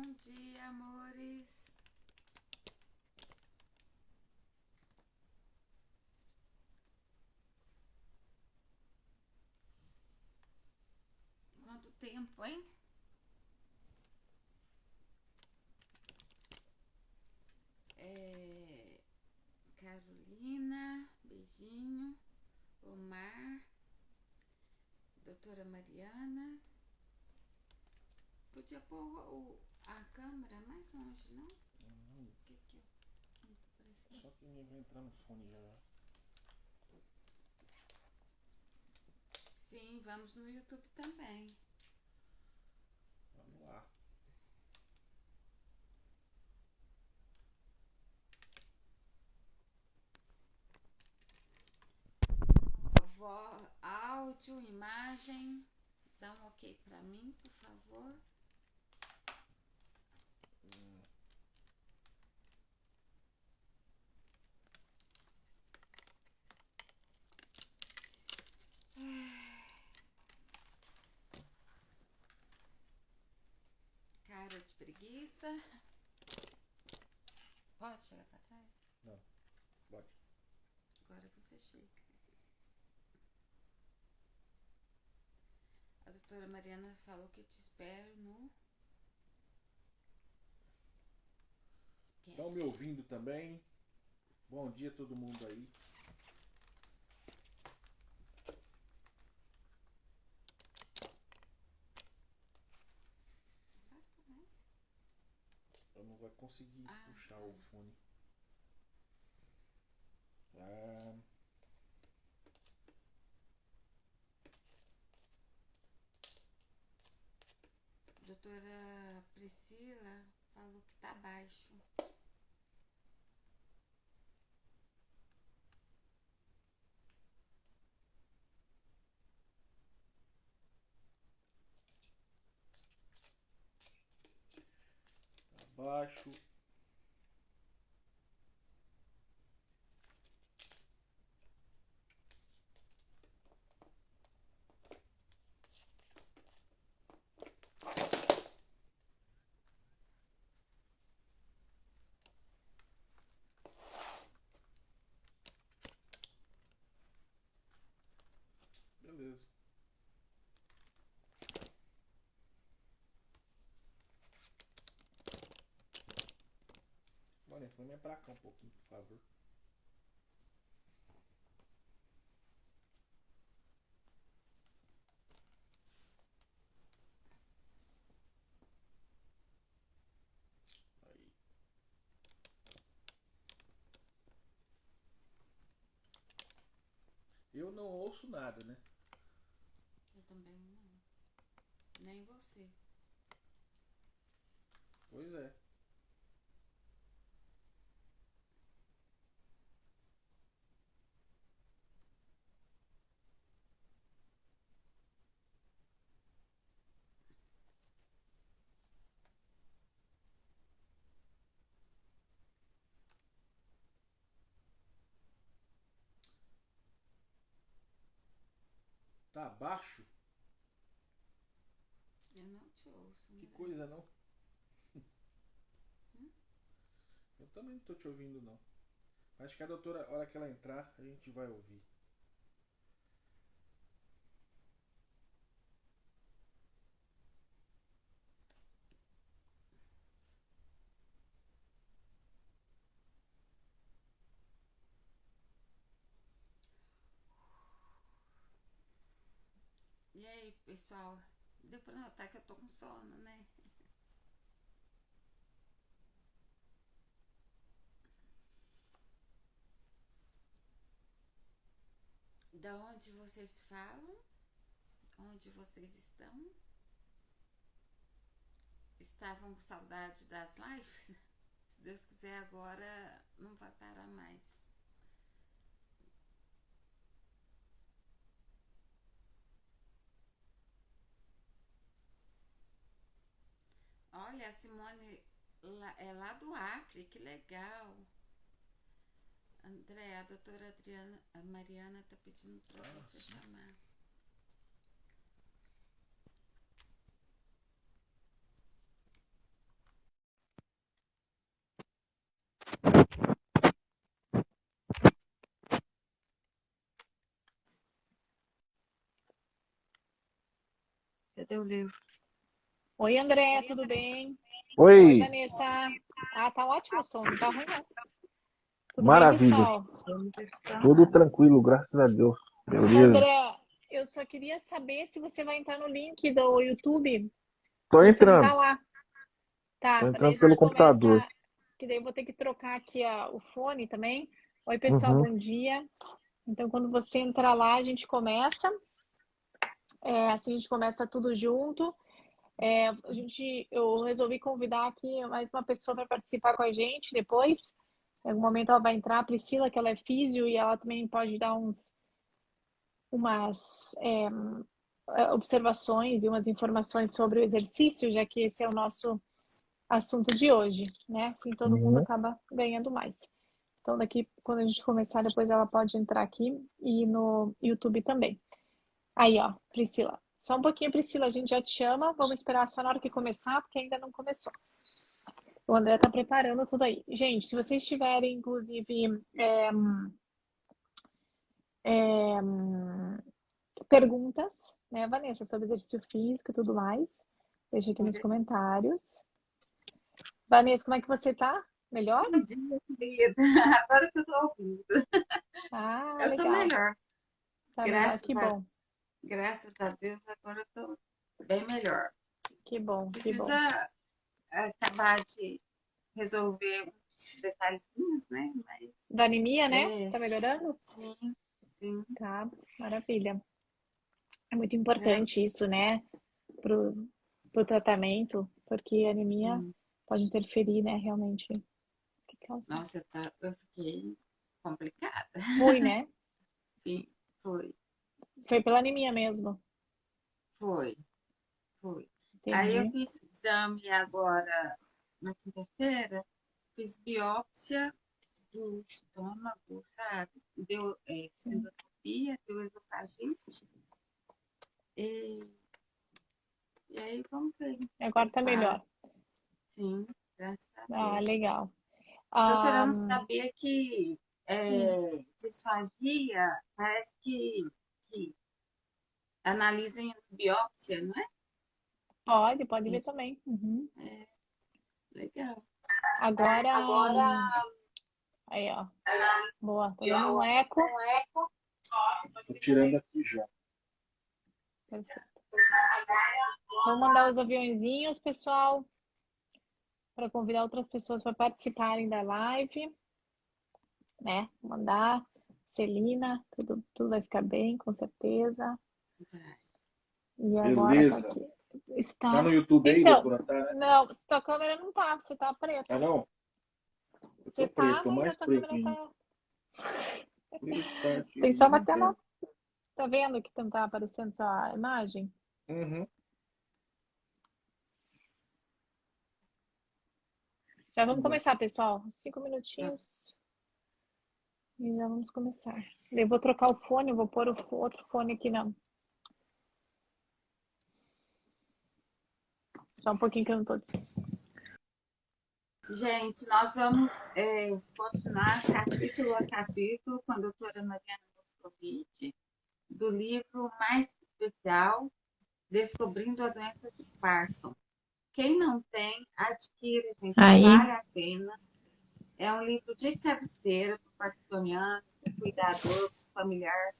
Bom dia, amores. Quanto tempo, hein? Carolina, beijinho. Omar, doutora Mariana. Podia pôr a câmera mais longe, não? Não. O que que eu... Só que ninguém vai entrar no fone já. Sim, vamos no YouTube também. Vamos lá. Áudio, imagem. Dá um ok pra mim, por favor. Cara de preguiça. Pode chegar pra trás? Não, pode. Agora você chega. A doutora Mariana falou que te espero no... Estão me ouvindo também? Bom dia a todo mundo aí. Basta mais. Eu não vou conseguir puxar tá. o fone. Doutora Priscila falou que tá baixo. Abaixo. Beleza. Vanessa, vem pra cá um pouquinho, por favor. Aí. Eu não ouço nada, né? Eu também não. Nem você. Pois é. Tá abaixo? Eu não te ouço. Que André. coisa, não? Eu também não tô te ouvindo, não. Acho que a doutora, a hora que ela entrar, a gente vai ouvir. E aí, pessoal? Deu pra notar que eu tô com sono, né? Da onde vocês falam? Onde vocês estão? Estavam com saudade das lives? Se Deus quiser, agora não vai parar mais. Olha, a Simone é lá do Acre, que legal. André, a doutora a Mariana tá pedindo pra você chamar. Cadê o livro? Oi, André, tudo bem? Oi, Oi, Vanessa. Ah, tá ótimo o som, não tá ruim, não. Tudo bem, maravilha. pessoal? Tudo tranquilo, graças a Deus. Beleza. André, eu só queria saber se você vai entrar no link do YouTube. Tô Você não tá entrando. lá. Tá, Tô daí a entrando pelo gente computador. começa. Que daí eu vou ter que trocar aqui o fone também. Oi, pessoal, Uhum. bom dia. Então, quando você entrar lá, a gente começa. Assim a gente começa tudo junto. Eu resolvi convidar aqui mais uma pessoa para participar com a gente depois. Em algum momento ela vai entrar, a Priscila, que ela é físio, e ela também pode dar umas observações e umas informações sobre o exercício, já que esse é o nosso assunto de hoje, né? Assim todo mundo Uhum. acaba ganhando mais. Então, daqui, quando a gente começar, depois ela pode entrar aqui e no YouTube também. Aí, ó, Priscila. Só um pouquinho, Priscila, a gente já te chama. Vamos esperar só na hora que começar, porque ainda não começou. O André tá preparando tudo aí. Gente, se vocês tiverem, inclusive, perguntas, né, Vanessa, sobre exercício físico e tudo mais, deixa aqui nos comentários. Vanessa, como é que você tá? Melhor? Bom dia, querida. Agora que eu tô ouvindo. Ah, Eu tô legal. melhor. Tá melhor, Graças que a, bom. graças a Deus, agora eu tô bem melhor. Que bom, que bom. Precisa acabar de resolver uns detalhezinhos, né? Mas Da anemia, né? é, Tá melhorando? sim, sim. Tá, maravilha. É muito É, importante isso, né? Pro tratamento, porque a anemia sim. pode interferir, né? Realmente. Que causa? Nossa, eu fiquei complicada. Foi, né? Sim, foi, Foi pela anemia mesmo. foi, foi. Aí eu Entendi. fiz exame agora na quinta-feira, fiz biópsia do estômago, sabe? Deu fiz Sim. endoscopia, deu esofagite. E, e aí vamos ver o Agora que tá faz. melhor. Sim, graças a Ah, Deus. legal. Doutora, eu Ah, não sabia que sim. disfagia parece que analisem biópsia, não é? Pode ver Gente, também. Uhum. legal. Agora, aí, ó. Boa. Tô dando um eco. Tô tirando aqui já. Perfeito. Vou mandar os aviãozinhos, pessoal, para convidar outras pessoas para participarem da live, né? Vou mandar. Celina, tudo vai ficar bem, com certeza. E agora tá Beleza. aqui. Tá Está. no YouTube aí, Então, doutora? Tá, né? não, sua câmera não tá, você tá preto. Ah, não? Eu Você tô preto, tô tava e a mais tua preto câmera ainda. tá. Restart Tem só video. bater na. Tá vendo que não tá aparecendo sua imagem? Uhum. Já vamos começar, pessoal. 5 Tá. minutinhos e já vamos começar. Eu vou trocar o fone, eu vou pôr o outro fone aqui não. Só um pouquinho que eu não tô. Gente, nós vamos continuar capítulo a capítulo com a doutora Mariana Moscovici, do livro mais especial, Descobrindo a Doença de Parkinson. Quem não tem, adquira, gente, Aí. vale a pena. É um livro de cabeceira para o parkinsoniano, para o cuidador, para o familiar.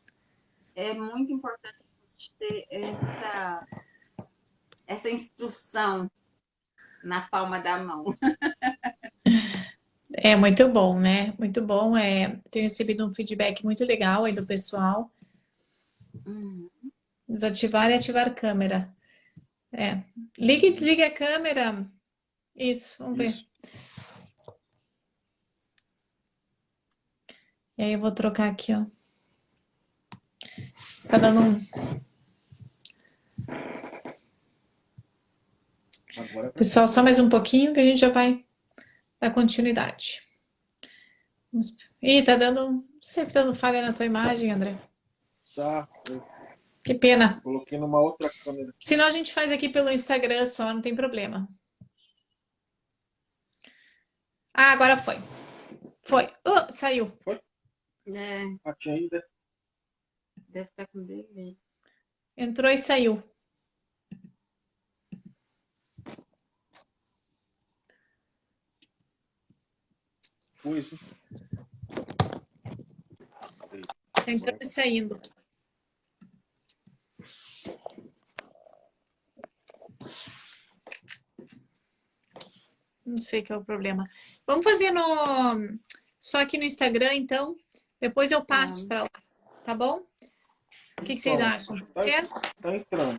É muito importante a gente ter essa instrução na palma da mão. É muito bom, né? Muito bom. Tenho recebido um feedback muito legal aí do pessoal. Desativar e ativar câmera. Liga e desliga a câmera. Isso, vamos ver. Isso. E aí eu vou trocar aqui, ó. Tá dando um. Agora tá Pessoal, só mais um pouquinho que a gente já vai dar continuidade. Ih, tá dando. Sempre dando falha na tua imagem, André. Tá. Eu Que pena. coloquei numa outra câmera. Senão a gente faz aqui pelo Instagram só, não tem problema. Ah, agora foi. Foi. Saiu. Foi? Ah, tinha ainda. Deve estar com delay. Entrou e saiu. coisa. Tá entrando e saindo. Não sei qual é o problema. Vamos fazer só aqui no Instagram, então. Depois eu passo para lá, tá bom? O que vocês Então, acham? tá, Certo? tá entrando.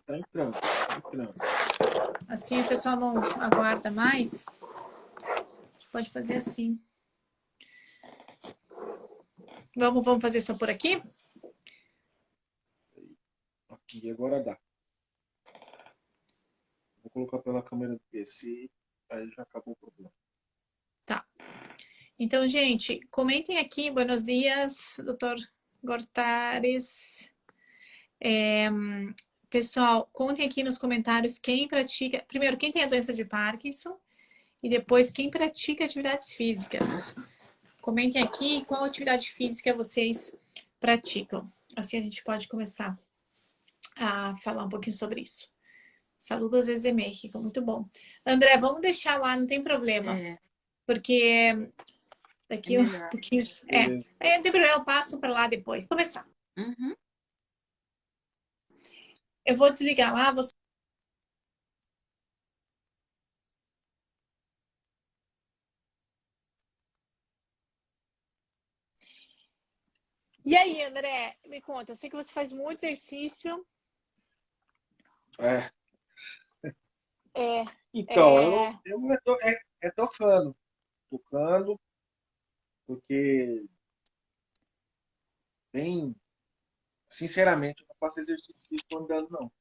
Assim o pessoal não aguarda mais. A gente pode fazer assim. Vamos fazer só por aqui? Aqui, agora dá. Vou colocar pela câmera do PC, aí já acabou o problema. Tá. Então, gente, comentem aqui. Buenos dias, doutor Gortares. Pessoal, contem aqui nos comentários quem pratica... Primeiro, quem tem a doença de Parkinson e depois quem pratica atividades físicas. Comentem aqui qual atividade física vocês praticam. Assim a gente pode começar a falar um pouquinho sobre isso. Saludos desde México, muito bom. André, vamos deixar lá, não tem problema. Porque daqui um pouquinho... não tem problema, eu passo para lá depois. Vou começar. Uhum. Eu vou desligar lá, você... E aí, André, me conta, eu sei que você faz muito exercício. Então, eu tocando, porque bem, sinceramente, eu não faço exercício físico andando, não.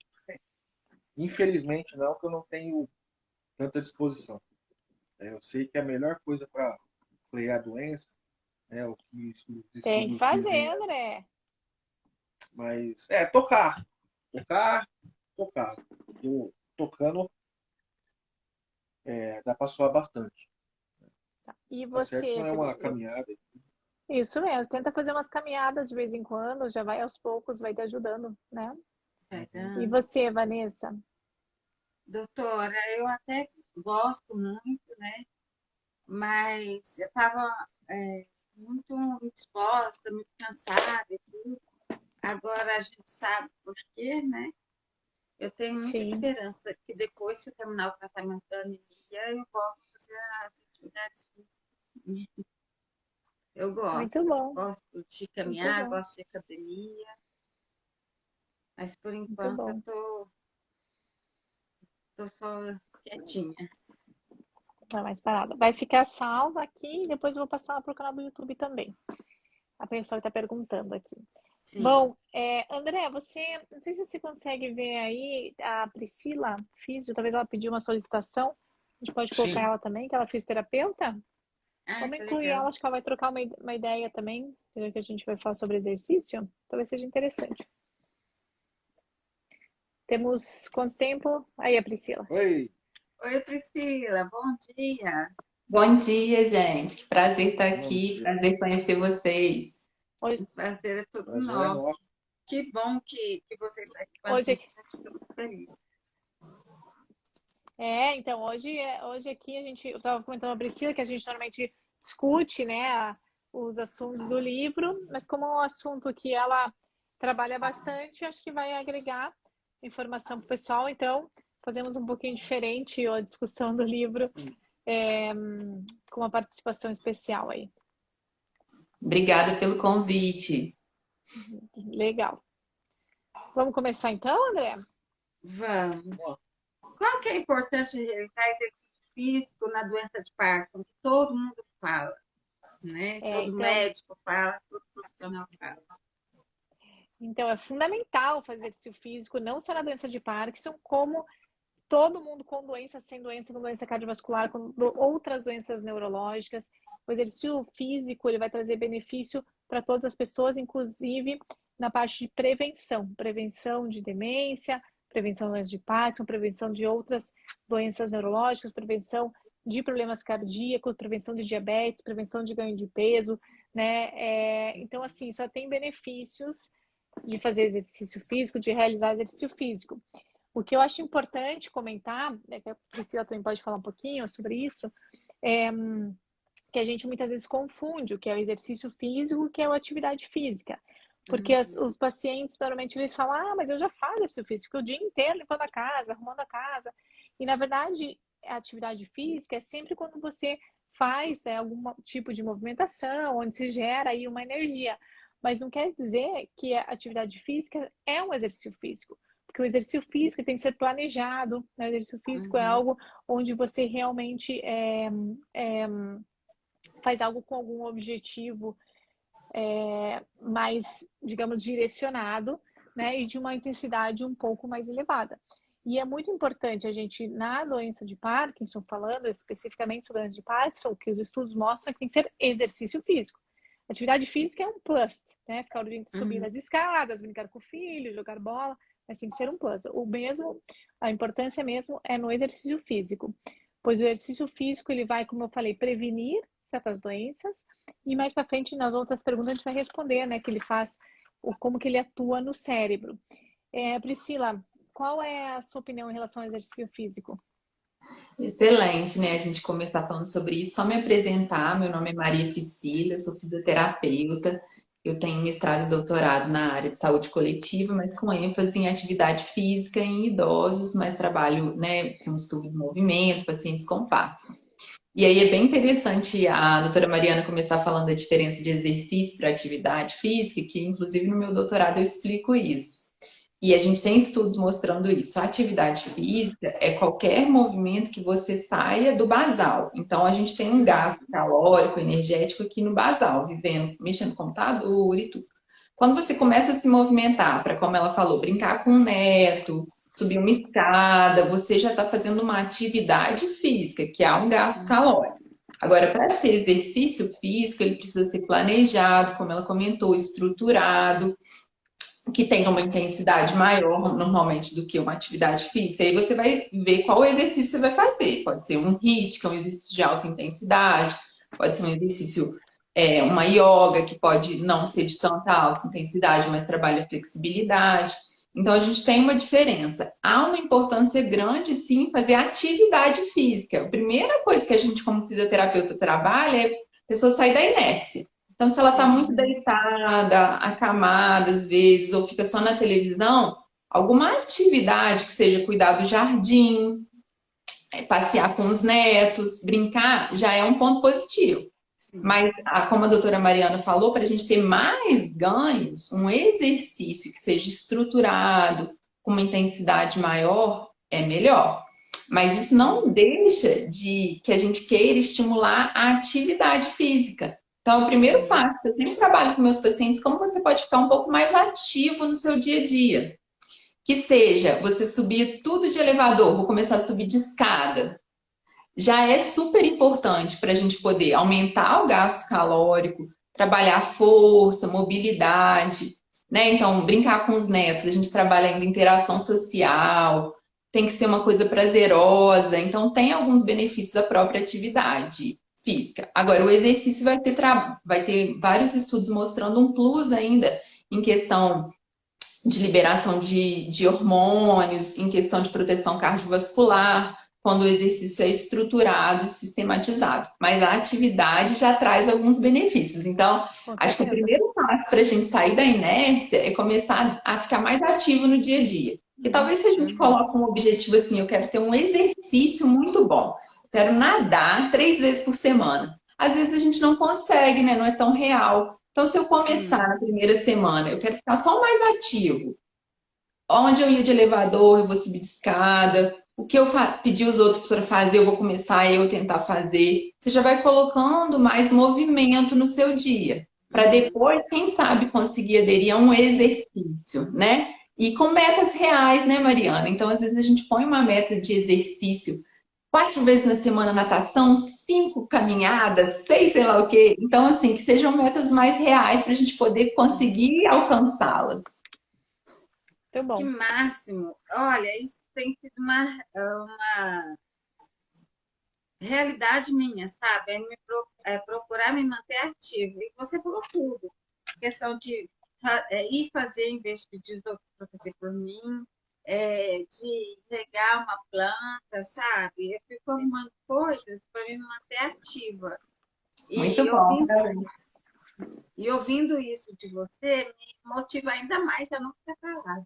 Infelizmente, não, porque eu não tenho tanta disposição. Eu sei que a melhor coisa para frear a doença, o que os Tem que estudos fazer, dizem, André. mas tocar. Eu, tocando, dá para suar bastante. E Tá certo que você? não é uma caminhada. Isso mesmo, tenta fazer umas caminhadas de vez em quando, já vai aos poucos, vai te ajudando, né? E você, Vanessa? Doutora, eu até gosto muito, né? Mas eu estava muito indisposta, muito cansada e tudo. Agora a gente sabe por quê, né? Eu tenho muita Sim. esperança que depois, se eu terminar o tratamento da anemia, eu volto a fazer as atividades físicas. Eu Muito bom. gosto de caminhar, gosto de academia, mas por enquanto eu tô só quietinha. Tá mais parada. Vai ficar salva aqui e depois eu vou passar para o canal do YouTube também. A pessoa está perguntando aqui. Sim. Bom, André, você, não sei se você consegue ver aí a Priscila Físio, talvez ela pediu uma solicitação, a gente pode colocar ela também, que ela é fisioterapeuta. Vamos incluir legal. ela, acho que ela vai trocar uma ideia também, que a gente vai falar sobre exercício, talvez seja interessante. Temos quanto tempo? Aí, a Priscila. Oi, Priscila, bom dia. Bom dia, gente. Que prazer estar Bom aqui, dia. prazer conhecer vocês. O prazer é todo Prazer é nosso. nosso. Que bom que você está aqui com a Hoje- gente fica muito feliz. Então, hoje aqui eu estava comentando a Priscila que a gente normalmente discute, né, os assuntos do livro, mas como é um assunto que ela trabalha bastante, acho que vai agregar informação para o pessoal, então fazemos um pouquinho diferente a discussão do livro com uma participação especial aí. Obrigada pelo convite. Legal. Vamos começar então, André? Vamos. Qual que é a importância de realizar exercício físico na doença de Parkinson? Que todo mundo fala, né? Todo médico fala, todo profissional fala. Então, é fundamental fazer exercício físico, não só na doença de Parkinson, como todo mundo com doença, sem doença, com doença cardiovascular, com outras doenças neurológicas. O exercício físico ele vai trazer benefício para todas as pessoas, inclusive na parte de prevenção de demência, prevenção de doenças de Parkinson, prevenção de outras doenças neurológicas, prevenção de problemas cardíacos, prevenção de diabetes, prevenção de ganho de peso, né? Então, assim, só tem benefícios de fazer exercício físico, de realizar exercício físico. O que eu acho importante comentar, que a Priscila também pode falar um pouquinho sobre isso, que a gente muitas vezes confunde o que é o exercício físico e o que é a atividade física. Porque os pacientes, normalmente, eles falam, ah, mas eu já faço exercício físico o dia inteiro, limpando a casa, arrumando a casa. E, na verdade, a atividade física é sempre quando você faz algum tipo de movimentação, onde se gera aí uma energia. Mas não quer dizer que a atividade física é um exercício físico. Porque o exercício físico tem que ser planejado, né? O exercício físico é algo onde você realmente faz algo com algum objetivo mais, digamos, direcionado, né? E de uma intensidade um pouco mais elevada. E é muito importante a gente, na doença de Parkinson, falando especificamente sobre a doença de Parkinson, que os estudos mostram que tem que ser exercício físico. Atividade física é um plus, né? Ficar subindo as escadas, brincar com o filho, jogar bola, mas tem que ser um plus. A importância mesmo é no exercício físico, pois o exercício físico ele vai, como eu falei, prevenir certas doenças e mais para frente nas outras perguntas a gente vai responder, né? Que ele faz, como que ele atua no cérebro. Priscila, qual é a sua opinião em relação ao exercício físico? Excelente, né? A gente começar falando sobre isso. Só me apresentar, meu nome é Maria Priscila, eu sou fisioterapeuta. Eu tenho mestrado e doutorado na área de saúde coletiva, mas com ênfase em atividade física em idosos, mas trabalho, né, com estudo de movimento, pacientes com Parkinson. E aí é bem interessante a doutora Mariana começar falando da diferença de exercício para atividade física, que inclusive no meu doutorado eu explico isso. E a gente tem estudos mostrando isso. A atividade física é qualquer movimento que você saia do basal. Então, a gente tem um gasto calórico, energético aqui no basal, vivendo, mexendo no computador e tudo. Quando você começa a se movimentar, para, como ela falou, brincar com o neto, subir uma escada, você já está fazendo uma atividade física, que há um gasto calórico. Agora, para ser exercício físico, ele precisa ser planejado, como ela comentou, estruturado, que tenha uma intensidade maior, normalmente, do que uma atividade física. Aí você vai ver qual exercício você vai fazer. Pode ser um HIIT, que é um exercício de alta intensidade, pode ser um exercício, uma yoga, que pode não ser de tanta alta intensidade, mas trabalha flexibilidade. Então, a gente tem uma diferença. Há uma importância grande, sim, em fazer atividade física. A primeira coisa que a gente, como fisioterapeuta, trabalha é a pessoa sair da inércia. Então, se ela está muito deitada, acamada às vezes, ou fica só na televisão, alguma atividade que seja cuidar do jardim, passear com os netos, brincar, já é um ponto positivo. Mas, como a doutora Mariana falou, para a gente ter mais ganhos, um exercício que seja estruturado, com uma intensidade maior, é melhor. Mas isso não deixa de que a gente queira estimular a atividade física. Então, o primeiro passo, eu sempre trabalho com meus pacientes, como você pode ficar um pouco mais ativo no seu dia a dia. Que seja você subir tudo de elevador, vou começar a subir de escada. Já é super importante para a gente poder aumentar o gasto calórico, trabalhar força, mobilidade, né? Então, brincar com os netos, a gente trabalha ainda interação social, tem que ser uma coisa prazerosa, então tem alguns benefícios da própria atividade física. Agora, o exercício vai ter vários estudos mostrando um plus ainda em questão de liberação de hormônios, em questão de proteção cardiovascular, quando o exercício é estruturado e sistematizado. Mas a atividade já traz alguns benefícios. Então, acho que o primeiro passo para a gente sair da inércia é começar a ficar mais ativo no dia a dia. E talvez se a gente coloque um objetivo assim, eu quero ter um exercício muito bom, eu quero nadar 3 vezes por semana. Às vezes a gente não consegue, né? Não é tão real. Então, se eu começar na primeira semana, eu quero ficar só mais ativo. Onde eu ia de elevador, eu vou subir de escada. O que eu pedi os outros para fazer, eu vou começar a eu tentar fazer. Você já vai colocando mais movimento no seu dia. Para depois, quem sabe, conseguir aderir a um exercício, né? E com metas reais, né, Mariana? Então, às vezes, a gente põe uma meta de exercício 4 vezes na semana natação, 5 caminhadas, 6 sei lá o quê. Então, assim, que sejam metas mais reais para a gente poder conseguir alcançá-las. Muito bom. Que máximo! Olha, isso tem sido uma realidade minha, sabe? Procurar me manter ativa. E você falou tudo. Questão de ir fazer em vez de pedir os outros para fazer por mim, de regar uma planta, sabe? Eu fico arrumando coisas para me manter ativa. Muito E bom, ouvindo, parabéns. e ouvindo isso de você, me motiva ainda mais a não ficar calada.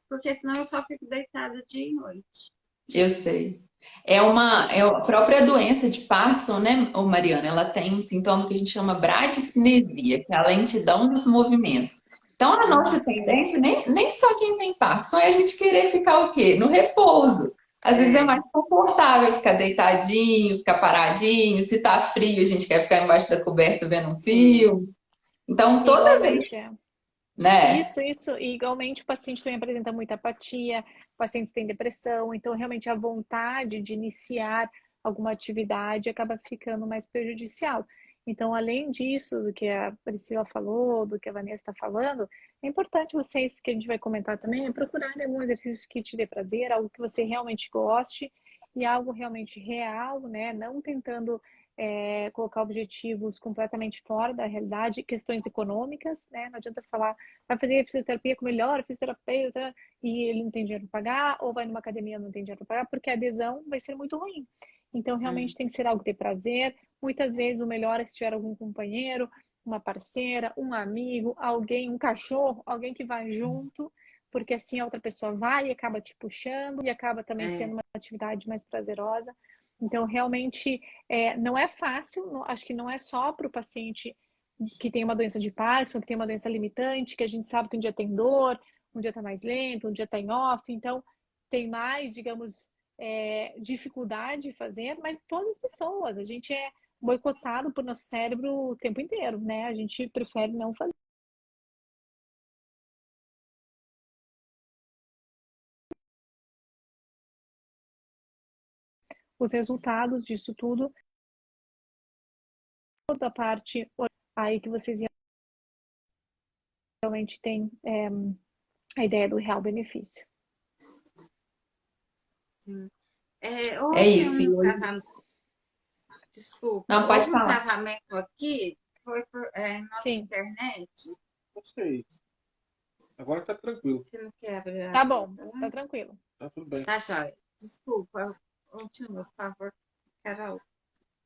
Porque senão eu só fico deitada dia e noite. Eu sei. É a própria doença de Parkinson, né, ô Mariana? Ela tem um sintoma que a gente chama bradicinesia, que é a lentidão dos movimentos. Então, a nossa Nossa, tendência, nem só quem tem Parkinson, é a gente querer ficar o quê? No repouso. Às vezes é é, mais confortável ficar deitadinho, ficar paradinho. Se tá frio, a gente quer ficar embaixo da coberta vendo um sim. filme. Então, toda vez, Igualmente, é. né? Isso. E igualmente o paciente também apresenta muita apatia, pacientes têm depressão, então realmente a vontade de iniciar alguma atividade acaba ficando mais prejudicial. Então, além disso, do que a Priscila falou, do que a Vanessa está falando, é importante vocês, que a gente vai comentar também, é procurarem algum exercício que te dê prazer, algo que você realmente goste e algo realmente real, né? Não tentando colocar objetivos completamente fora da realidade, questões econômicas, né? Não adianta falar vai fazer fisioterapia com o melhor fisioterapeuta e ele não tem dinheiro para pagar, ou vai numa academia e não tem dinheiro para pagar, porque a adesão vai ser muito ruim. Então, realmente tem que ser algo de prazer. Muitas vezes o melhor é se tiver algum companheiro, uma parceira, um amigo, alguém, um cachorro, alguém que vai junto, porque assim a outra pessoa vai e acaba te puxando e acaba também É, sendo uma atividade mais prazerosa. Então, realmente, não é fácil, acho que não é só para o paciente que tem uma doença de Parkinson, que tem uma doença limitante, que a gente sabe que um dia tem dor, um dia está mais lento, um dia está em off, então tem mais, digamos, dificuldade de fazer, mas todas as pessoas, a gente é boicotado por nosso cérebro o tempo inteiro, né? A gente prefere não fazer. Os resultados disso tudo, toda a parte aí que vocês realmente têm a ideia do real benefício. É houve isso. E um hoje... tratamento, desculpa, Não, pode houve um falar. travamento aqui, foi por nossa Sim, internet. Não sei. Agora tá tranquilo. Você não quer abrir a tá bom, porta tá lá? tranquilo. Tá tudo bem. Tá, joia. Desculpa, continua, por favor, Carol.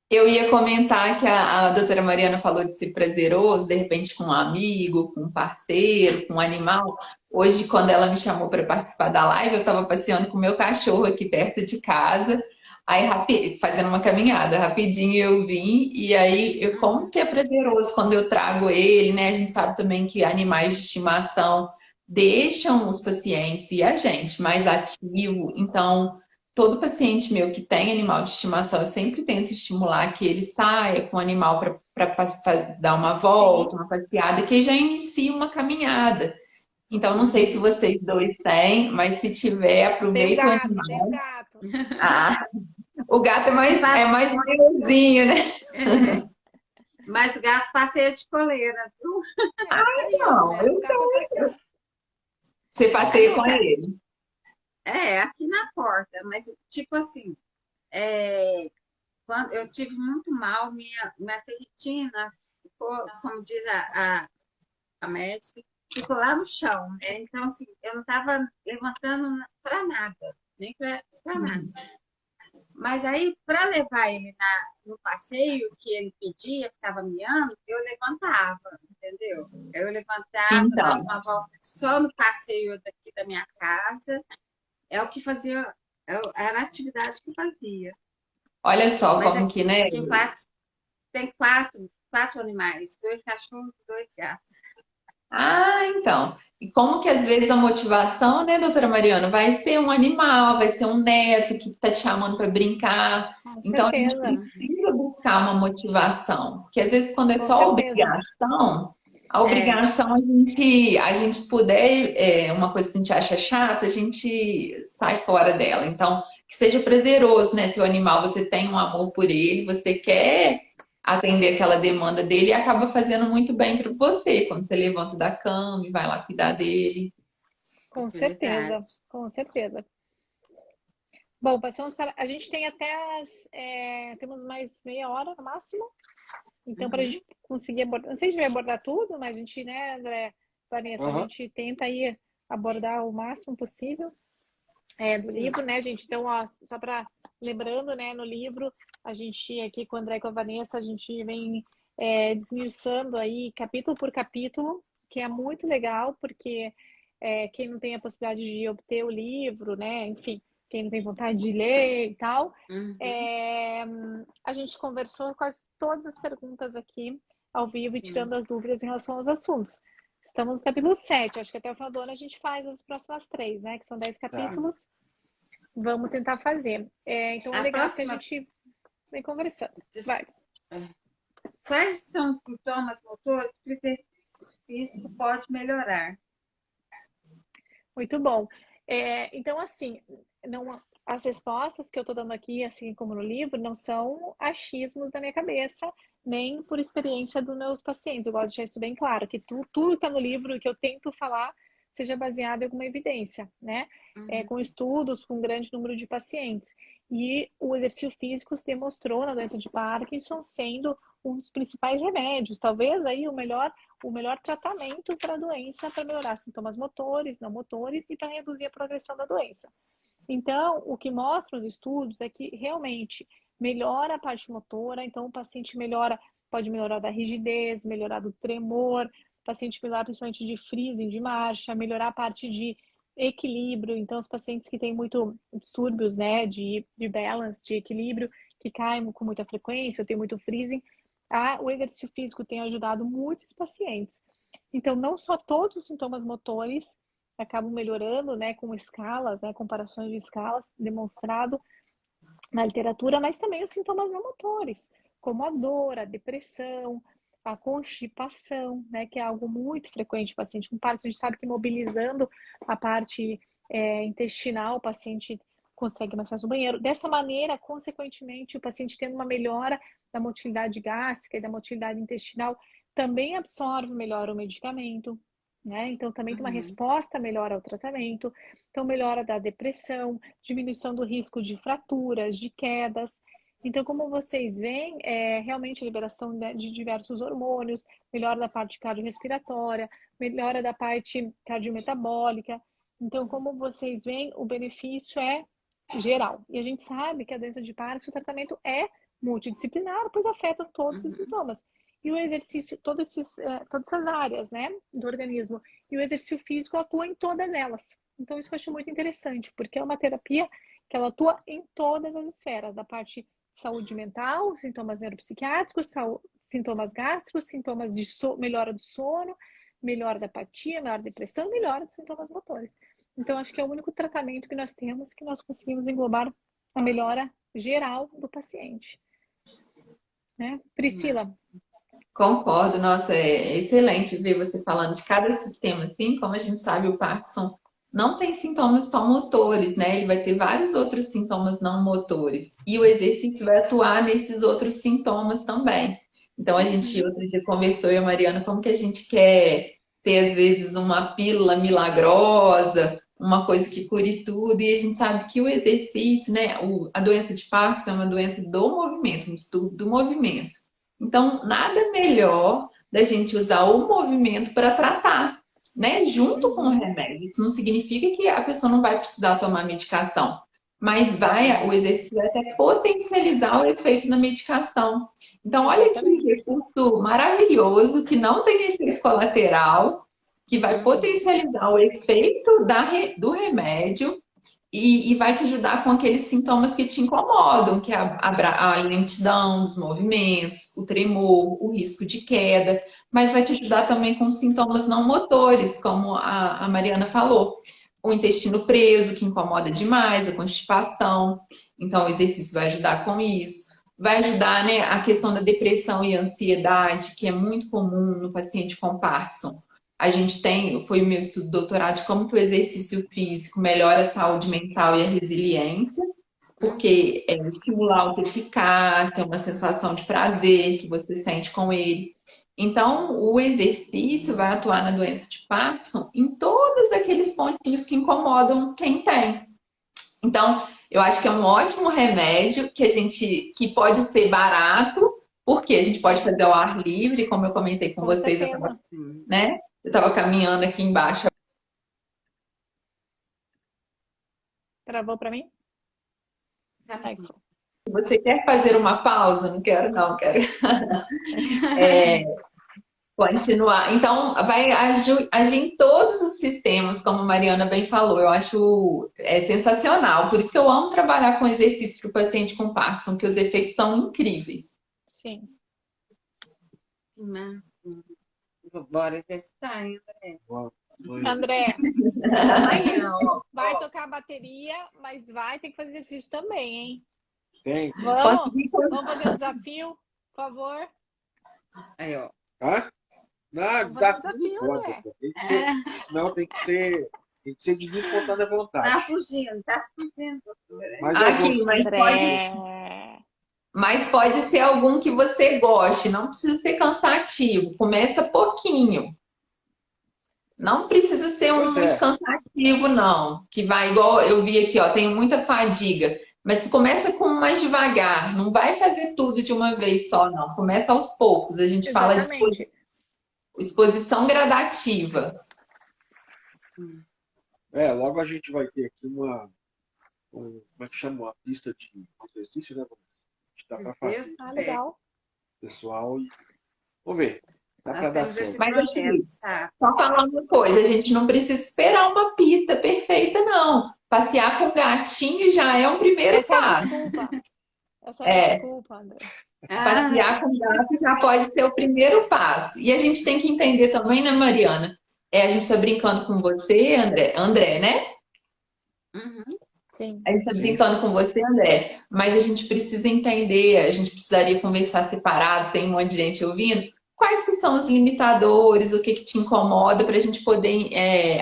Eu ia comentar que a doutora Mariana falou de ser prazeroso, de repente com um amigo, com um parceiro, com um animal. Hoje, quando ela me chamou para participar da live, eu estava passeando com o meu cachorro aqui perto de casa, aí fazendo uma caminhada, rapidinho eu vim, e aí como Uhum. que é prazeroso quando eu trago ele, né? A gente sabe também que animais de estimação deixam os pacientes e a gente mais ativo, então todo paciente meu que tem animal de estimação, eu sempre tento estimular que ele saia com o animal para dar uma volta, Sim, uma passeada, que já inicia uma caminhada. Então, não sei se Uhum. vocês dois têm, mas se tiver, tem o aproveita o gato, tem o animal. gato. Ah, o gato E é faz... mais maiorzinho, né? é, mas o gato passeia de coleira, viu? É isso aí, ó. Não, Leva o gato para passear. você passeia com ele. Aqui na porta, mas tipo assim, é, quando eu tive muito mal, minha ferritina ficou, como diz a médica, ficou lá no chão, né? Então, assim, eu não estava levantando para nada, nem para nada. Mas aí, para levar ele no passeio que ele pedia, que estava miando, eu levantava, entendeu? Eu levantava, dava Então, uma volta só no passeio daqui da minha casa. É o que fazia, era a atividade que fazia. olha só Mas como que, né? aqui em Patos tem quatro animais, dois cachorros e dois gatos. Ah, então. E como que às vezes a motivação, né, doutora Mariana, vai ser um animal, vai ser um neto que está te chamando para brincar. Com Então a gente certeza, precisa buscar uma motivação, porque às vezes quando é com só certeza. obrigação, a É, obrigação a gente puder, uma coisa que a gente acha chata, a gente sai fora dela. Então, que seja prazeroso, né? Seu animal, você tem um amor por ele, você quer atender aquela demanda dele e acaba fazendo muito bem para você, quando você levanta da cama e vai lá cuidar dele. Com verdade. certeza, com certeza. Bom, passamos para. A gente tem até temos mais meia hora no máximo. Então, para a Uhum. gente conseguir abordar. Não sei se a gente vai abordar tudo, mas a gente, né, André, Vanessa, a Aham. gente tenta aí abordar o máximo possível. do livro, né, gente? Então, ó, só para lembrando, né, no livro, a gente aqui com o André e com a Vanessa, a gente vem desmiuçando aí capítulo por capítulo, que é muito legal, porque quem não tem a possibilidade de obter o livro, né, enfim, quem não tem vontade de ler e tal, a gente conversou quase todas as perguntas aqui ao vivo e tirando as dúvidas em relação aos assuntos. Estamos no capítulo 7, acho que até o final do ano a gente faz as próximas 3, né? Que são 10 capítulos. Vamos tentar fazer. Então, é legal que a gente vem conversando. Vai. Quais são os sintomas motores que o exercício físico pode melhorar? Muito bom. Então, assim, as respostas que eu estou dando aqui, assim como no livro, não são achismos da minha cabeça, nem por experiência dos meus pacientes. Eu gosto de deixar isso bem claro, que tudo que está no livro que eu tento falar seja baseado em alguma evidência, né? Com estudos, com um grande número de pacientes. E o exercício físico se demonstrou na doença de Parkinson sendo um dos principais remédios, talvez aí o melhor tratamento para a doença, para melhorar sintomas motores, não motores e para reduzir a progressão da doença. Então, o que mostram os estudos é que realmente melhora a parte motora, então o paciente pode melhorar da rigidez, melhorar do tremor, o paciente melhorar principalmente de freezing, de marcha, melhorar a parte de equilíbrio, então os pacientes que têm muito distúrbios, né, de balance, de equilíbrio, que caem com muita frequência, ou tem muito freezing, o exercício físico tem ajudado muitos pacientes. Então, não só todos os sintomas motores acabam melhorando, né, com escalas, né, comparações de escalas, demonstrado na literatura, mas também os sintomas não motores, como a dor, a depressão, a constipação, né, que é algo muito frequente. O paciente com Parkinson, a gente sabe que mobilizando a parte intestinal, o paciente consegue mais fácil no banheiro. Dessa maneira, consequentemente, o paciente tendo uma melhora da motilidade gástrica e da motilidade intestinal, também absorve melhor o medicamento, né? Então, também tem uma resposta melhor ao tratamento. Então, melhora da depressão, diminuição do risco de fraturas, de quedas. Então, como vocês veem, realmente a liberação de diversos hormônios, melhora da parte cardiorrespiratória, melhora da parte cardiometabólica. Então, como vocês veem, o benefício é geral. E a gente sabe que a doença de Parkinson, o tratamento é multidisciplinar, pois afeta todos os sintomas. E o exercício, todas essas áreas, né, do organismo. E o exercício físico atua em todas elas. Então, isso eu acho muito interessante, porque é uma terapia que ela atua em todas as esferas, da parte saúde mental, sintomas neuropsiquiátricos, sintomas gástricos, sintomas de melhora do sono, melhora da apatia, melhora da depressão, melhora dos sintomas motores. Então, acho que é o único tratamento que nós temos que nós conseguimos englobar a melhora geral do paciente. Né? Priscila? Concordo, nossa, é excelente ver você falando de cada sistema assim, como a gente sabe, o Parkinson não tem sintomas só motores, né? Ele vai ter vários outros sintomas não motores. E o exercício vai atuar nesses outros sintomas também. Então, a gente outro dia conversou, eu e a Mariana, como que a gente quer ter, às vezes, uma pílula milagrosa, uma coisa que cure tudo, e a gente sabe que o exercício, né? A doença de Parkinson é uma doença do movimento, um estudo do movimento. Então, nada melhor da gente usar o movimento para tratar, né? Junto com o remédio. Isso não significa que a pessoa não vai precisar tomar medicação, mas o exercício vai até potencializar o efeito da medicação. Então, olha que recurso maravilhoso, que não tem efeito colateral, que vai potencializar o efeito do remédio e vai te ajudar com aqueles sintomas que te incomodam, que é a lentidão dos movimentos, o tremor, o risco de queda, mas vai te ajudar também com sintomas não motores, como a Mariana falou. O intestino preso, que incomoda demais, a constipação. Então, o exercício vai ajudar com isso. Vai ajudar, né, a questão da depressão e ansiedade, que é muito comum no paciente com Parkinson. A gente foi o meu estudo de doutorado de como que o exercício físico melhora a saúde mental e a resiliência, porque estimular a autoeficácia, uma sensação de prazer que você sente com ele. Então, o exercício vai atuar na doença de Parkinson em todos aqueles pontinhos que incomodam quem tem. Então, eu acho que é um ótimo remédio que pode ser barato, porque a gente pode fazer ao ar livre, como eu comentei com vocês, eu estava caminhando aqui embaixo. Travou para mim? Tá Ai, bom. Você quer fazer uma pausa? Não quero, não, quero. É, continuar. Então, vai agir em todos os sistemas, como a Mariana bem falou. Eu acho sensacional. Por isso que eu amo trabalhar com exercícios para o paciente com Parkinson, que os efeitos são incríveis. Sim. Que máximo. Bora exercitar, hein, André? André, Amanhã, ó. vai tocar a bateria, mas vai ter que fazer exercício também, hein? Tem. Vamos fazer um desafio, por favor? Aí, ó. Hã? Não, Vamos fazer um desafio não desafio, pode, André. doutor. Tem que ser. Não, tem que ser de livre espontânea vontade. Tá fugindo, doutora. Mas eu Aqui, gosto. André. mas pode ser algum que você goste, não precisa ser cansativo. Começa pouquinho. Não precisa ser um Pois muito é. cansativo, não. Que vai igual eu vi aqui, ó, tenho muita fadiga. Mas se começa com mais devagar, não vai fazer tudo de uma vez só, não. Começa aos poucos. A gente fala de Exatamente. exposição gradativa. Logo a gente vai ter aqui como é que chama? Uma pista de exercício, né? A gente dá para fazer, Ah, legal. pessoal. E vamos ver. Dá para Nós dar temos esse certo. Mas projeto, sabe? só falar uma coisa, a gente não precisa esperar uma pista perfeita, não. Passear com o gatinho já é um primeiro Essa é a passo. desculpa. Essa é a desculpa, André. Passear com o gato já pode ser o primeiro passo. E a gente tem que entender também, né, Mariana? A gente está brincando com você, André, né? Uhum. Sim. A gente está Sim. brincando com você, André, mas a gente precisa entender, a gente precisaria conversar separado, sem um monte de gente ouvindo, quais que são os limitadores, o que que te incomoda, para a gente poder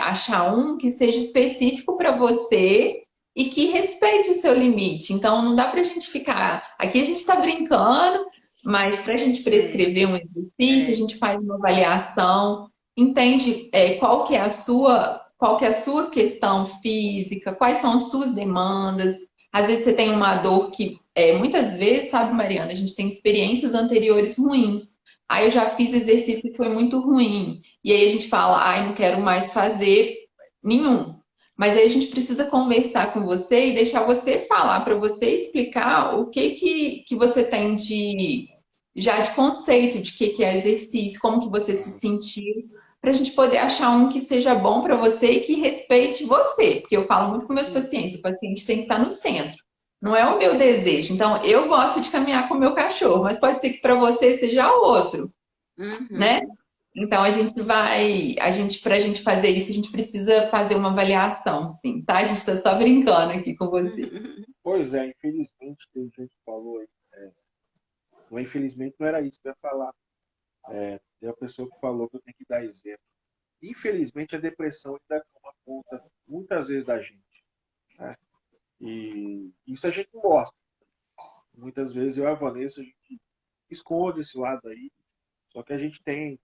achar um que seja específico para você e que respeite o seu limite. Então, não dá para a gente ficar... Aqui a gente está brincando, mas para a gente prescrever um exercício, a gente faz uma avaliação, entende qual que é a sua questão física, quais são as suas demandas. Às vezes você tem uma dor que, muitas vezes, sabe, Mariana, a gente tem experiências anteriores ruins. Aí eu já fiz exercício e foi muito ruim. E aí a gente fala, ai, não quero mais fazer nenhum. Mas aí a gente precisa conversar com você e deixar você falar, para você explicar o que você tem já de conceito de que é exercício, como que você se sentiu, para a gente poder achar um que seja bom para você e que respeite você. Porque eu falo muito com meus pacientes, o paciente tem que estar no centro. Não é o meu desejo. Então, eu gosto de caminhar com o meu cachorro, mas pode ser que para você seja outro, né? Então, para a gente fazer isso, a gente precisa fazer uma avaliação, sim, tá? A gente está só brincando aqui com você. Pois é, infelizmente, tem gente que falou aí. Não, infelizmente, não era isso que eu ia falar. Tem uma pessoa que falou que eu tenho que dar exemplo. Infelizmente, a depressão ainda toma conta, muitas vezes, da gente. Né? E isso a gente não mostra. Muitas vezes eu e a Vanessa, a gente esconde esse lado aí. Só que a gente tem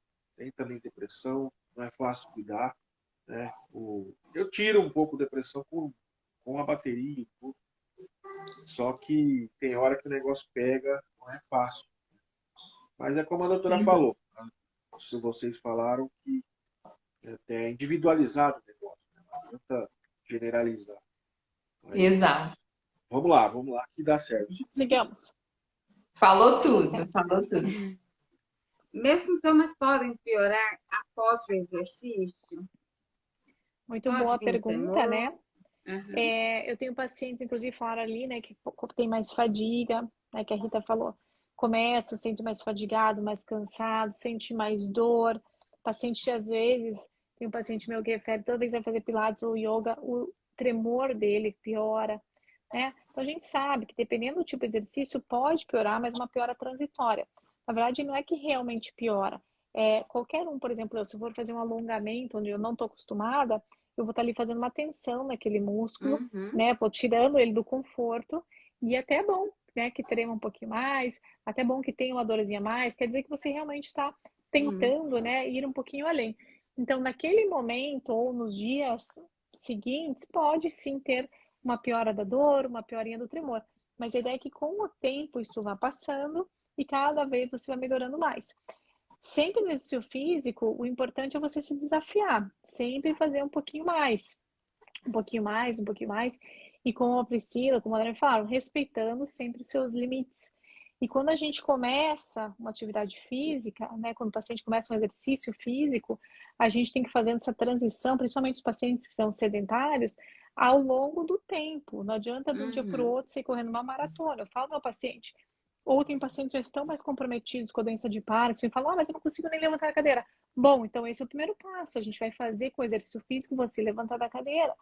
também depressão, não é fácil cuidar. Né? Eu tiro um pouco a depressão com a bateria e tudo. Só que tem hora que o negócio pega, não é fácil. Mas é como a doutora falou. Se vocês falaram que é individualizado o negócio. Né? Não adianta generalizar. Mas, Exato. Vamos lá, que dá certo. Sigamos. Falou tudo. Meus sintomas podem piorar após o exercício? Muito Pode boa vir pergunta, temor. né? Uhum. Eu tenho pacientes, inclusive, falaram ali, né, que tem mais fadiga, né, que a Rita falou. Começa, sente mais fadigado, mais cansado, sente mais dor. O paciente, às vezes, tem um paciente meu que refere, toda vez que vai fazer pilates ou yoga, o tremor dele piora, né? Então, a gente sabe que, dependendo do tipo de exercício, pode piorar, mas uma piora transitória. Na verdade, não é que realmente piora. Qualquer um, por exemplo, se eu for fazer um alongamento onde eu não estou acostumada, eu vou estar ali fazendo uma tensão naquele músculo, né? Vou tirando ele do conforto e até é bom, né? Que trema um pouquinho mais, até bom que tenha uma dorzinha a mais, quer dizer que você realmente está tentando, né? Ir um pouquinho além. Então, naquele momento ou nos dias seguintes, pode sim ter uma piora da dor, uma piorinha do tremor. Mas a ideia é que com o tempo isso vá passando e cada vez você vai melhorando mais. Sempre no exercício físico, o importante é você se desafiar, sempre fazer um pouquinho mais, um pouquinho mais, um pouquinho mais. E como a Priscila, como a André falaram, respeitando sempre os seus limites. E quando a gente começa uma atividade física, né, quando o paciente começa um exercício físico, a gente tem que fazer essa transição, principalmente os pacientes que são sedentários, ao longo do tempo. Não adianta de um dia para o outro você ir correndo uma maratona. Eu falo ao meu paciente, ou tem pacientes que já estão mais comprometidos com a doença de Parkinson e falam, mas eu não consigo nem levantar a cadeira. Bom, então esse é o primeiro passo. A gente vai fazer com o exercício físico você levantar da cadeira.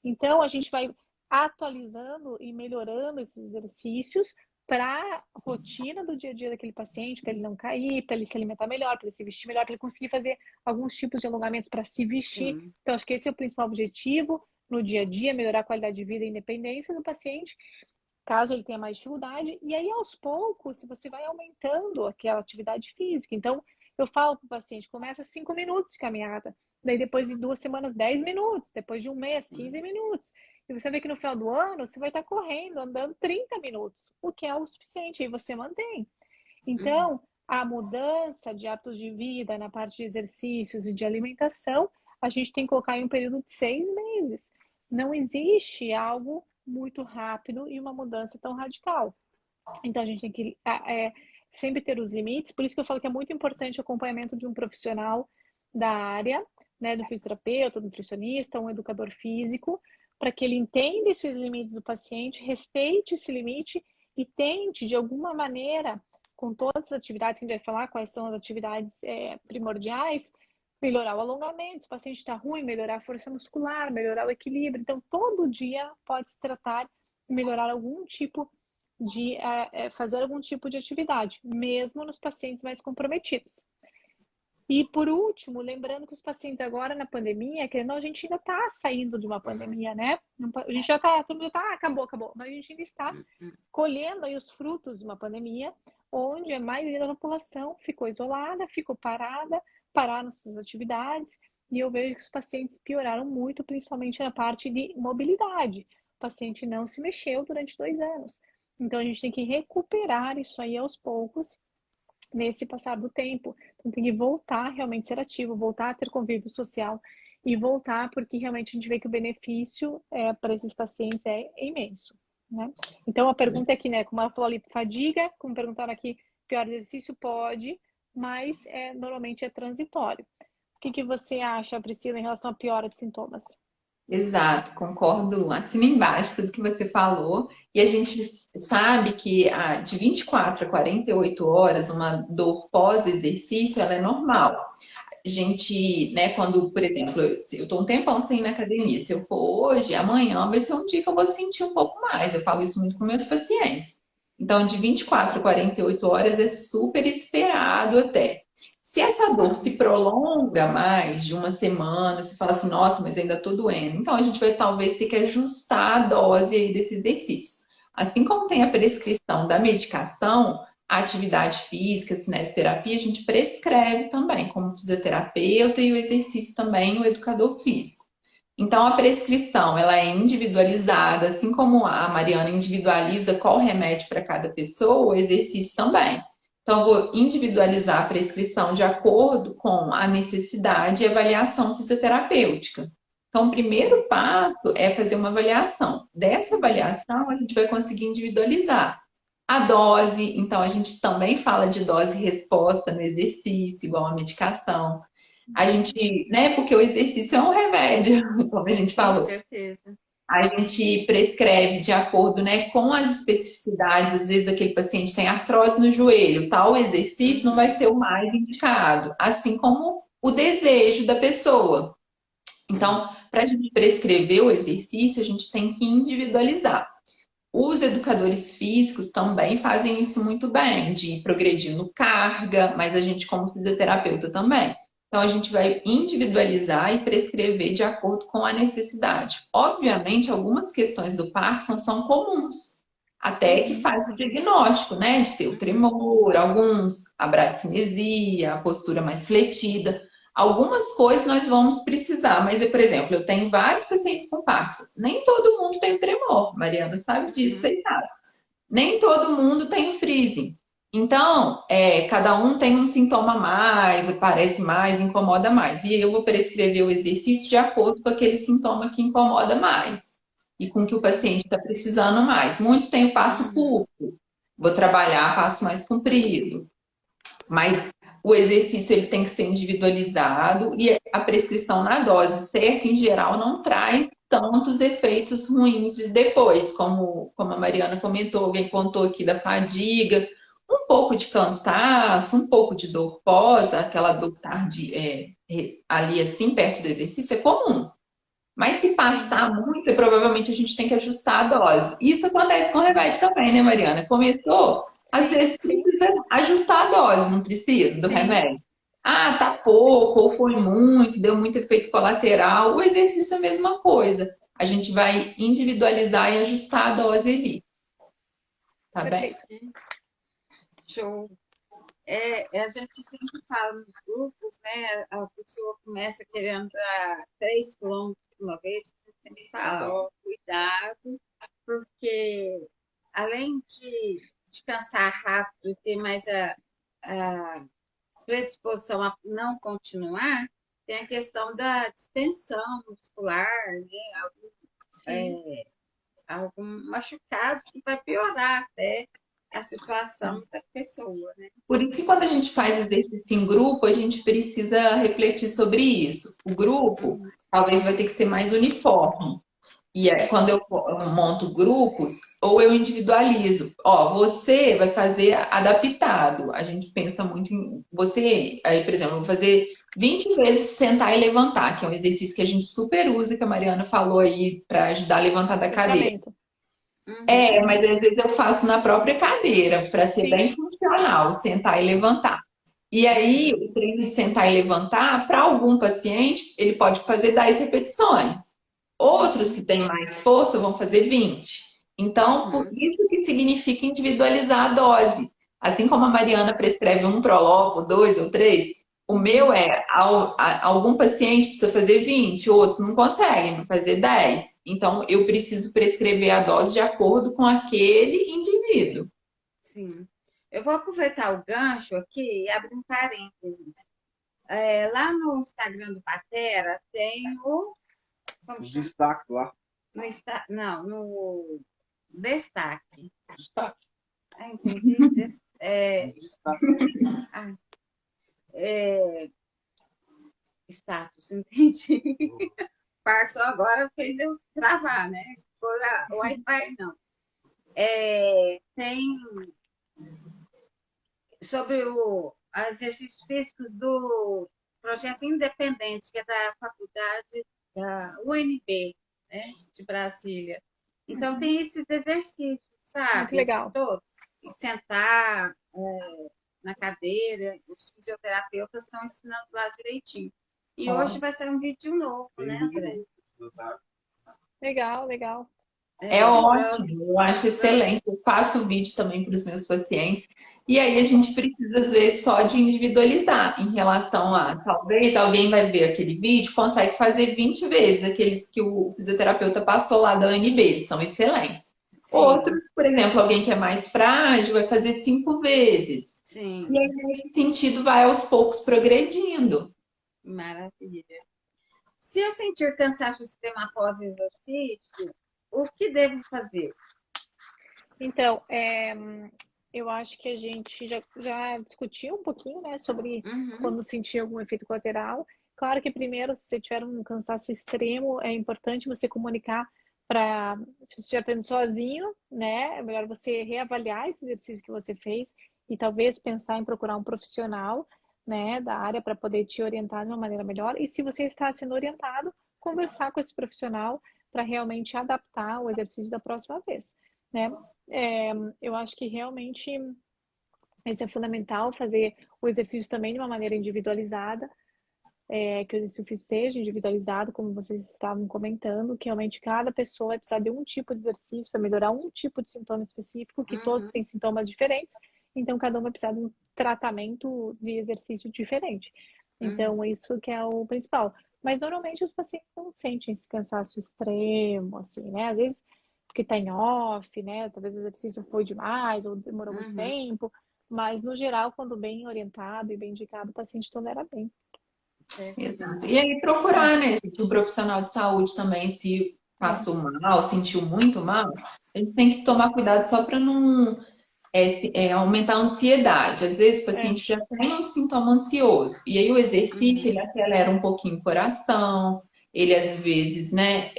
Então, a gente vai atualizando e melhorando esses exercícios para a rotina do dia a dia daquele paciente, para ele não cair, para ele se alimentar melhor, para ele se vestir melhor, para ele conseguir fazer alguns tipos de alongamentos para se vestir. Sim. Então, acho que esse é o principal objetivo no dia a dia, melhorar a qualidade de vida e independência do paciente, caso ele tenha mais dificuldade. E aí, aos poucos, você vai aumentando aquela atividade física. Então, eu falo para o paciente, começa 5 minutos de caminhada, daí depois de 2 semanas, 10 minutos, depois de um mês, 15 minutos. E você vê que no final do ano, você vai estar correndo, andando 30 minutos, o que é o suficiente, aí você mantém. Então, a mudança de hábitos de vida na parte de exercícios e de alimentação, a gente tem que colocar em um período de 6 meses. Não existe algo muito rápido e uma mudança tão radical. Então, a gente tem que sempre ter os limites. Por isso que eu falo que é muito importante o acompanhamento de um profissional da área, né, do fisioterapeuta, do nutricionista, um educador físico, para que ele entenda esses limites do paciente, respeite esse limite e tente, de alguma maneira, com todas as atividades que a gente vai falar, quais são as atividades primordiais, melhorar o alongamento, se o paciente está ruim, melhorar a força muscular, melhorar o equilíbrio. Então, todo dia pode se tratar de melhorar algum tipo de fazer algum tipo de atividade, mesmo nos pacientes mais comprometidos. E por último, lembrando que os pacientes agora na pandemia, querendo ou não, a gente ainda está saindo de uma pandemia, né? A gente já está, todo mundo está, acabou, mas a gente ainda está colhendo aí os frutos de uma pandemia, onde a maioria da população ficou isolada, ficou pararam suas atividades, e eu vejo que os pacientes pioraram muito, principalmente na parte de mobilidade. O paciente não se mexeu durante 2 anos. Então, a gente tem que recuperar isso aí aos poucos, nesse passar do tempo. Então, tem que voltar realmente a ser ativo, voltar a ter convívio social e voltar, porque realmente a gente vê que o benefício para esses pacientes é imenso, né? Então, a pergunta aqui, né, como ela falou ali, fadiga, como perguntaram aqui, pior exercício pode, mas normalmente é transitório. O que você acha, Priscila, em relação à piora de sintomas? Exato, concordo, assino embaixo tudo que você falou. E a gente sabe que de 24 a 48 horas, uma dor pós-exercício, ela é normal. A gente, né, quando, por exemplo, eu estou um tempão sem ir na academia, se eu for hoje, amanhã vai ser um dia que eu vou sentir um pouco mais. Eu falo isso muito com meus pacientes. Então, de 24 a 48 horas é super esperado até. Se essa dor se prolonga mais de uma semana, se fala assim, nossa, mas ainda estou doendo, então a gente vai talvez ter que ajustar a dose aí desse exercício. Assim como tem a prescrição da medicação, a atividade física, a cinesioterapia, a gente prescreve também, como fisioterapeuta, e o exercício também, o educador físico. Então, a prescrição, ela é individualizada, assim como a Mariana individualiza qual remédio para cada pessoa, o exercício também. Então, eu vou individualizar a prescrição de acordo com a necessidade e avaliação fisioterapêutica. Então, o primeiro passo é fazer uma avaliação. Dessa avaliação, a gente vai conseguir individualizar a dose. Então, a gente também fala de dose e resposta no exercício, igual a medicação. A gente, né, porque o exercício é um remédio, como a gente falou. Com certeza. A gente prescreve de acordo, né, com as especificidades. Às vezes aquele paciente tem artrose no joelho, tal exercício não vai ser o mais indicado, assim como o desejo da pessoa. Então, para a gente prescrever o exercício, a gente tem que individualizar. Os educadores físicos também fazem isso muito bem, de ir progredindo carga, mas a gente, como fisioterapeuta, também. Então, a gente vai individualizar e prescrever de acordo com a necessidade. Obviamente, algumas questões do Parkinson são comuns, até que faz o diagnóstico, né? De ter o tremor, alguns, a bradicinesia, a postura mais fletida. Algumas coisas nós vamos precisar, mas, por exemplo, eu tenho vários pacientes com Parkinson. Nem todo mundo tem o tremor, Mariana sabe disso, você sabe. Nem todo mundo tem o freezing. Então, cada um tem um sintoma a mais, aparece mais, incomoda mais. E eu vou prescrever o exercício de acordo com aquele sintoma que incomoda mais. e com o que o paciente está precisando mais. Muitos têm o passo curto, vou trabalhar passo mais comprido. Mas o exercício ele tem que ser individualizado e a prescrição na dose certa, em geral, não traz tantos efeitos ruins de depois, como a Mariana comentou, alguém contou aqui da fadiga, um pouco de cansaço, um pouco de dor pós, aquela dor tardia, ali assim, perto do exercício, é comum. Mas se passar muito, provavelmente a gente tem que ajustar a dose. Isso acontece com o remédio também, né, Mariana? Começou, às vezes Sim, precisa ajustar a dose, não precisa, do sim. remédio. Ah, tá pouco, ou foi muito, deu muito efeito colateral. O exercício é a mesma coisa. A gente vai individualizar e ajustar a dose ali. Tá bem? Perfeito. Show. A gente sempre fala nos grupos, né? A pessoa começa querendo dar 3 quilômetros de uma vez, a gente sempre fala, ó, cuidado, porque além de cansar rápido e ter mais a predisposição a não continuar, tem a questão da distensão muscular, né? Sim. Algum machucado que vai piorar até a situação da pessoa, né? Por isso que quando a gente faz exercício em grupo, a gente precisa refletir sobre isso. O grupo talvez vai ter que ser mais uniforme. E aí, quando eu monto grupos, ou eu individualizo. Ó, você vai fazer adaptado. A gente pensa muito em você. Aí, por exemplo, eu vou fazer 20 vezes sentar e levantar, que é um exercício que a gente super usa, que a Mariana falou aí, para ajudar a levantar da cadeira. Fechamento. Mas às vezes eu faço na própria cadeira, para ser Sim. bem funcional, sentar e levantar. E aí, o treino de sentar e levantar, para algum paciente, ele pode fazer 10 repetições. Outros que têm mais força vão fazer 20. Então, por isso que significa individualizar a dose. Assim como a Mariana prescreve um Prolovo, 2 ou 3, o meu algum paciente precisa fazer 20, outros não conseguem, vão fazer 10. Então, eu preciso prescrever a dose de acordo com aquele indivíduo. Sim. Eu vou aproveitar o gancho aqui e abrir um parênteses. Lá no Instagram do Patera tem Os destaques lá. No destaque. Destaque. Entendi. Destaque. Status, entendi. Parkinson agora fez eu travar, né? Por Wi-Fi, não. Tem sobre os exercícios físicos do projeto Independentes, que é da faculdade da UNB, né, de Brasília. Então, tem esses exercícios, sabe? Muito legal. Todos. Sentar na cadeira, os fisioterapeutas estão ensinando lá direitinho. E hoje vai ser um vídeo novo, né, André? Legal, legal. É ótimo, eu acho excelente. Eu faço vídeo também para os meus pacientes. E aí a gente precisa, às vezes, só de individualizar em relação a talvez alguém vai ver aquele vídeo, consegue fazer 20 vezes aqueles que o fisioterapeuta passou lá da UNB, eles são excelentes. Sim. Outros, por exemplo, alguém que é mais frágil vai fazer 5 vezes. Sim. E aí, nesse sentido, vai aos poucos progredindo. Maravilha. Se eu sentir cansaço extremo após o exercício, o que devo fazer? Então, eu acho que a gente já discutiu um pouquinho, né, sobre quando sentir algum efeito colateral. Claro que primeiro, se você tiver um cansaço extremo, é importante você comunicar se você estiver fazendo sozinho, né, é melhor você reavaliar esse exercício que você fez e talvez pensar em procurar um profissional, né, da área para poder te orientar de uma maneira melhor. E se você está sendo orientado, conversar com esse profissional para realmente adaptar o exercício da próxima vez, né? Eu acho que realmente isso é fundamental, fazer o exercício também de uma maneira individualizada, que o exercício seja individualizado, como vocês estavam comentando, que realmente cada pessoa vai precisar de um tipo de exercício para melhorar um tipo de sintoma específico, que todos têm sintomas diferentes, então cada um vai precisar de um tratamento de exercício diferente. Então, isso que é o principal. Mas normalmente os pacientes não sentem esse cansaço extremo, assim, né? Às vezes porque tá em off, né? Talvez o exercício foi demais ou demorou muito tempo, mas no geral, quando bem orientado e bem indicado, o paciente tolera bem. Exato. E aí procurar, né, um profissional de saúde também, se passou mal, sentiu muito mal, a gente tem que tomar cuidado só para não aumentar a ansiedade. Às vezes o paciente já tem um sintoma ansioso, e aí o exercício, ele acelera um pouquinho o coração, ele às vezes, né,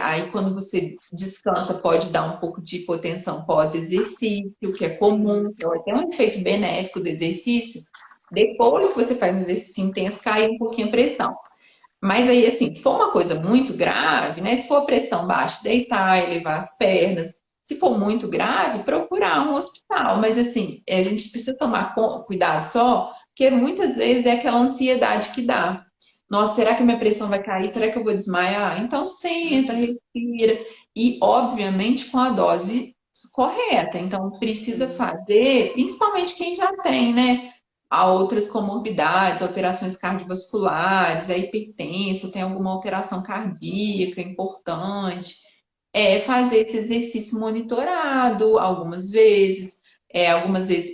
aí quando você descansa pode dar um pouco de hipotensão pós-exercício, que é comum, então tem um efeito benéfico do exercício, depois que você faz um exercício intenso, cai um pouquinho a pressão. Mas aí, assim, se for uma coisa muito grave, né? Se for a pressão baixa, deitar, elevar as pernas. Se for muito grave, procurar um hospital. Mas, assim, a gente precisa tomar cuidado só, porque muitas vezes é aquela ansiedade que dá. Nossa, será que minha pressão vai cair? Será que eu vou desmaiar? Então, senta, respira. E, obviamente, com a dose correta. Então, precisa fazer, principalmente quem já tem, né? Há outras comorbidades, alterações cardiovasculares, é hipertenso, tem alguma alteração cardíaca importante. Fazer esse exercício monitorado algumas vezes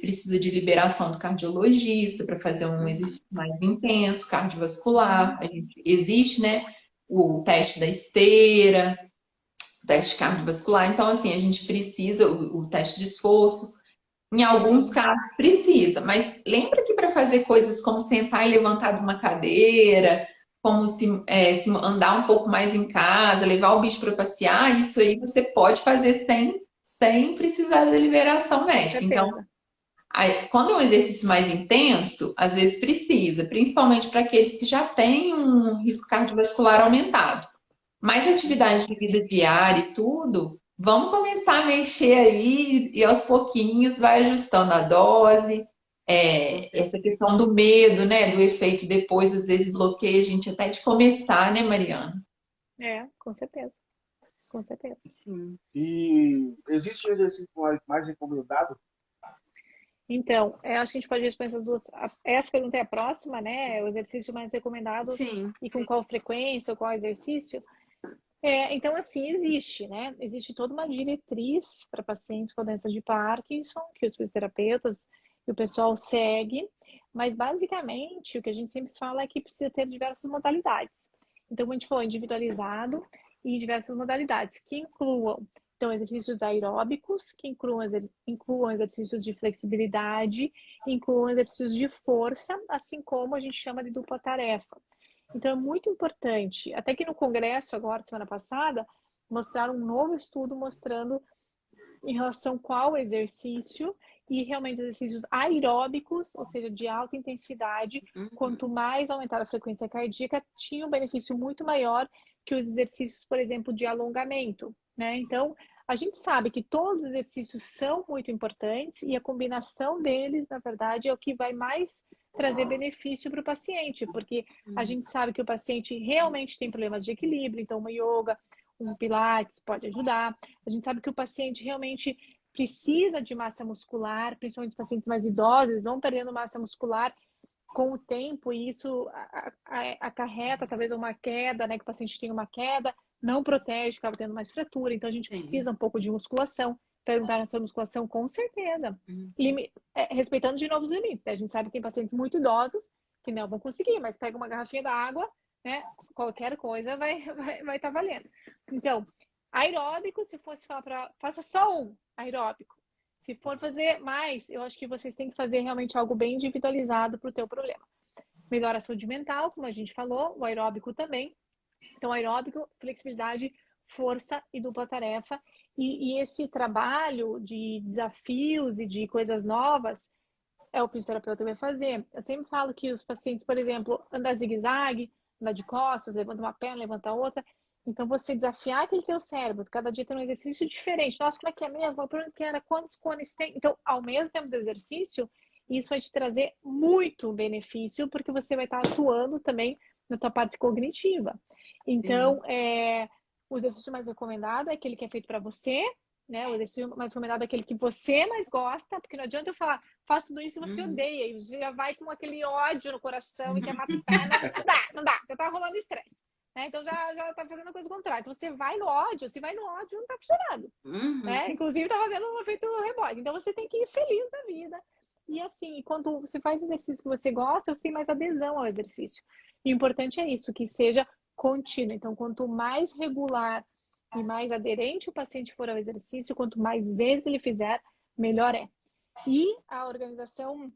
precisa de liberação do cardiologista para fazer um exercício mais intenso, cardiovascular. Existe, né, o teste da esteira, o teste cardiovascular. Então, assim, a gente precisa, o teste de esforço. Em alguns casos precisa, mas lembra que para fazer coisas como sentar e levantar de uma cadeira, como se andar um pouco mais em casa, levar o bicho para passear, isso aí você pode fazer sem precisar da liberação médica. Então, quando é um exercício mais intenso, às vezes precisa, principalmente para aqueles que já têm um risco cardiovascular aumentado. Mas atividade de vida diária e tudo, vamos começar a mexer aí e aos pouquinhos vai ajustando a dose. Essa questão do medo, né? Do efeito depois, às vezes bloqueia a gente até de começar, né, Mariana? Com certeza. Com certeza. Sim. E existe exercício mais recomendado? Então, acho que a gente pode responder essas duas. Essa pergunta é a próxima, né? O exercício mais recomendado e com qual frequência, ou qual exercício? Então, assim, existe, né? Existe toda uma diretriz para pacientes com doença de Parkinson, que os fisioterapeutas e o pessoal segue, mas basicamente o que a gente sempre fala é que precisa ter diversas modalidades. Então, como a gente falou, individualizado e diversas modalidades que incluam, então, exercícios aeróbicos, que incluam exercícios de flexibilidade, incluam exercícios de força, assim como a gente chama de dupla tarefa. Então, é muito importante, até que no congresso agora, semana passada, mostraram um novo estudo mostrando em relação qual exercício e realmente exercícios aeróbicos, ou seja, de alta intensidade, quanto mais aumentar a frequência cardíaca, tinha um benefício muito maior que os exercícios, por exemplo, de alongamento, né? Então, a gente sabe que todos os exercícios são muito importantes e a combinação deles, na verdade, é o que vai mais trazer benefício para o paciente, porque a gente sabe que o paciente realmente tem problemas de equilíbrio, então uma yoga, um pilates pode ajudar. A gente sabe que o paciente realmente precisa de massa muscular, principalmente os pacientes mais idosos, vão perdendo massa muscular com o tempo e isso acarreta talvez uma queda, né, que o paciente tem uma queda, não protege, acaba tendo mais fratura, então a gente precisa um pouco de musculação. Perguntaram sobre musculação, com certeza. Respeitando de novo os limites. A gente sabe que tem pacientes muito idosos que não vão conseguir, mas pega uma garrafinha d'água, né? Qualquer coisa vai estar valendo. Então, aeróbico, se fosse falar faça só um aeróbico. Se for fazer mais, eu acho que vocês têm que fazer realmente algo bem individualizado para o teu problema. Melhora a saúde mental, como a gente falou, o aeróbico também. Então, aeróbico, flexibilidade, força e dupla tarefa. E esse trabalho de desafios e de coisas novas é o fisioterapeuta vai fazer. Eu sempre falo que os pacientes, por exemplo, andar zigue-zague, andar de costas, levanta uma perna, levanta a outra. Então, você desafiar aquele teu cérebro, cada dia tem um exercício diferente. Nossa, como é que é mesmo? Eu pergunto que era quantos cones tem. Então, ao mesmo tempo do exercício, isso vai te trazer muito benefício, porque você vai estar atuando também na tua parte cognitiva. Então, o exercício mais recomendado é aquele que é feito para você, né? O exercício mais recomendado é aquele que você mais gosta, porque não adianta eu falar, faça tudo isso e você odeia, e você já vai com aquele ódio no coração e quer matar. Não dá, já tá rolando estresse. Né? Então já tá fazendo a coisa contrária. Então você vai no ódio, se vai no ódio, não tá funcionando. Né? Inclusive tá fazendo um efeito rebote. Então você tem que ir feliz da vida. E assim, quando você faz exercício que você gosta, você tem mais adesão ao exercício. E o importante é isso, que seja contínuo. Então, quanto mais regular e mais aderente o paciente for ao exercício, quanto mais vezes ele fizer, melhor é. E a Organização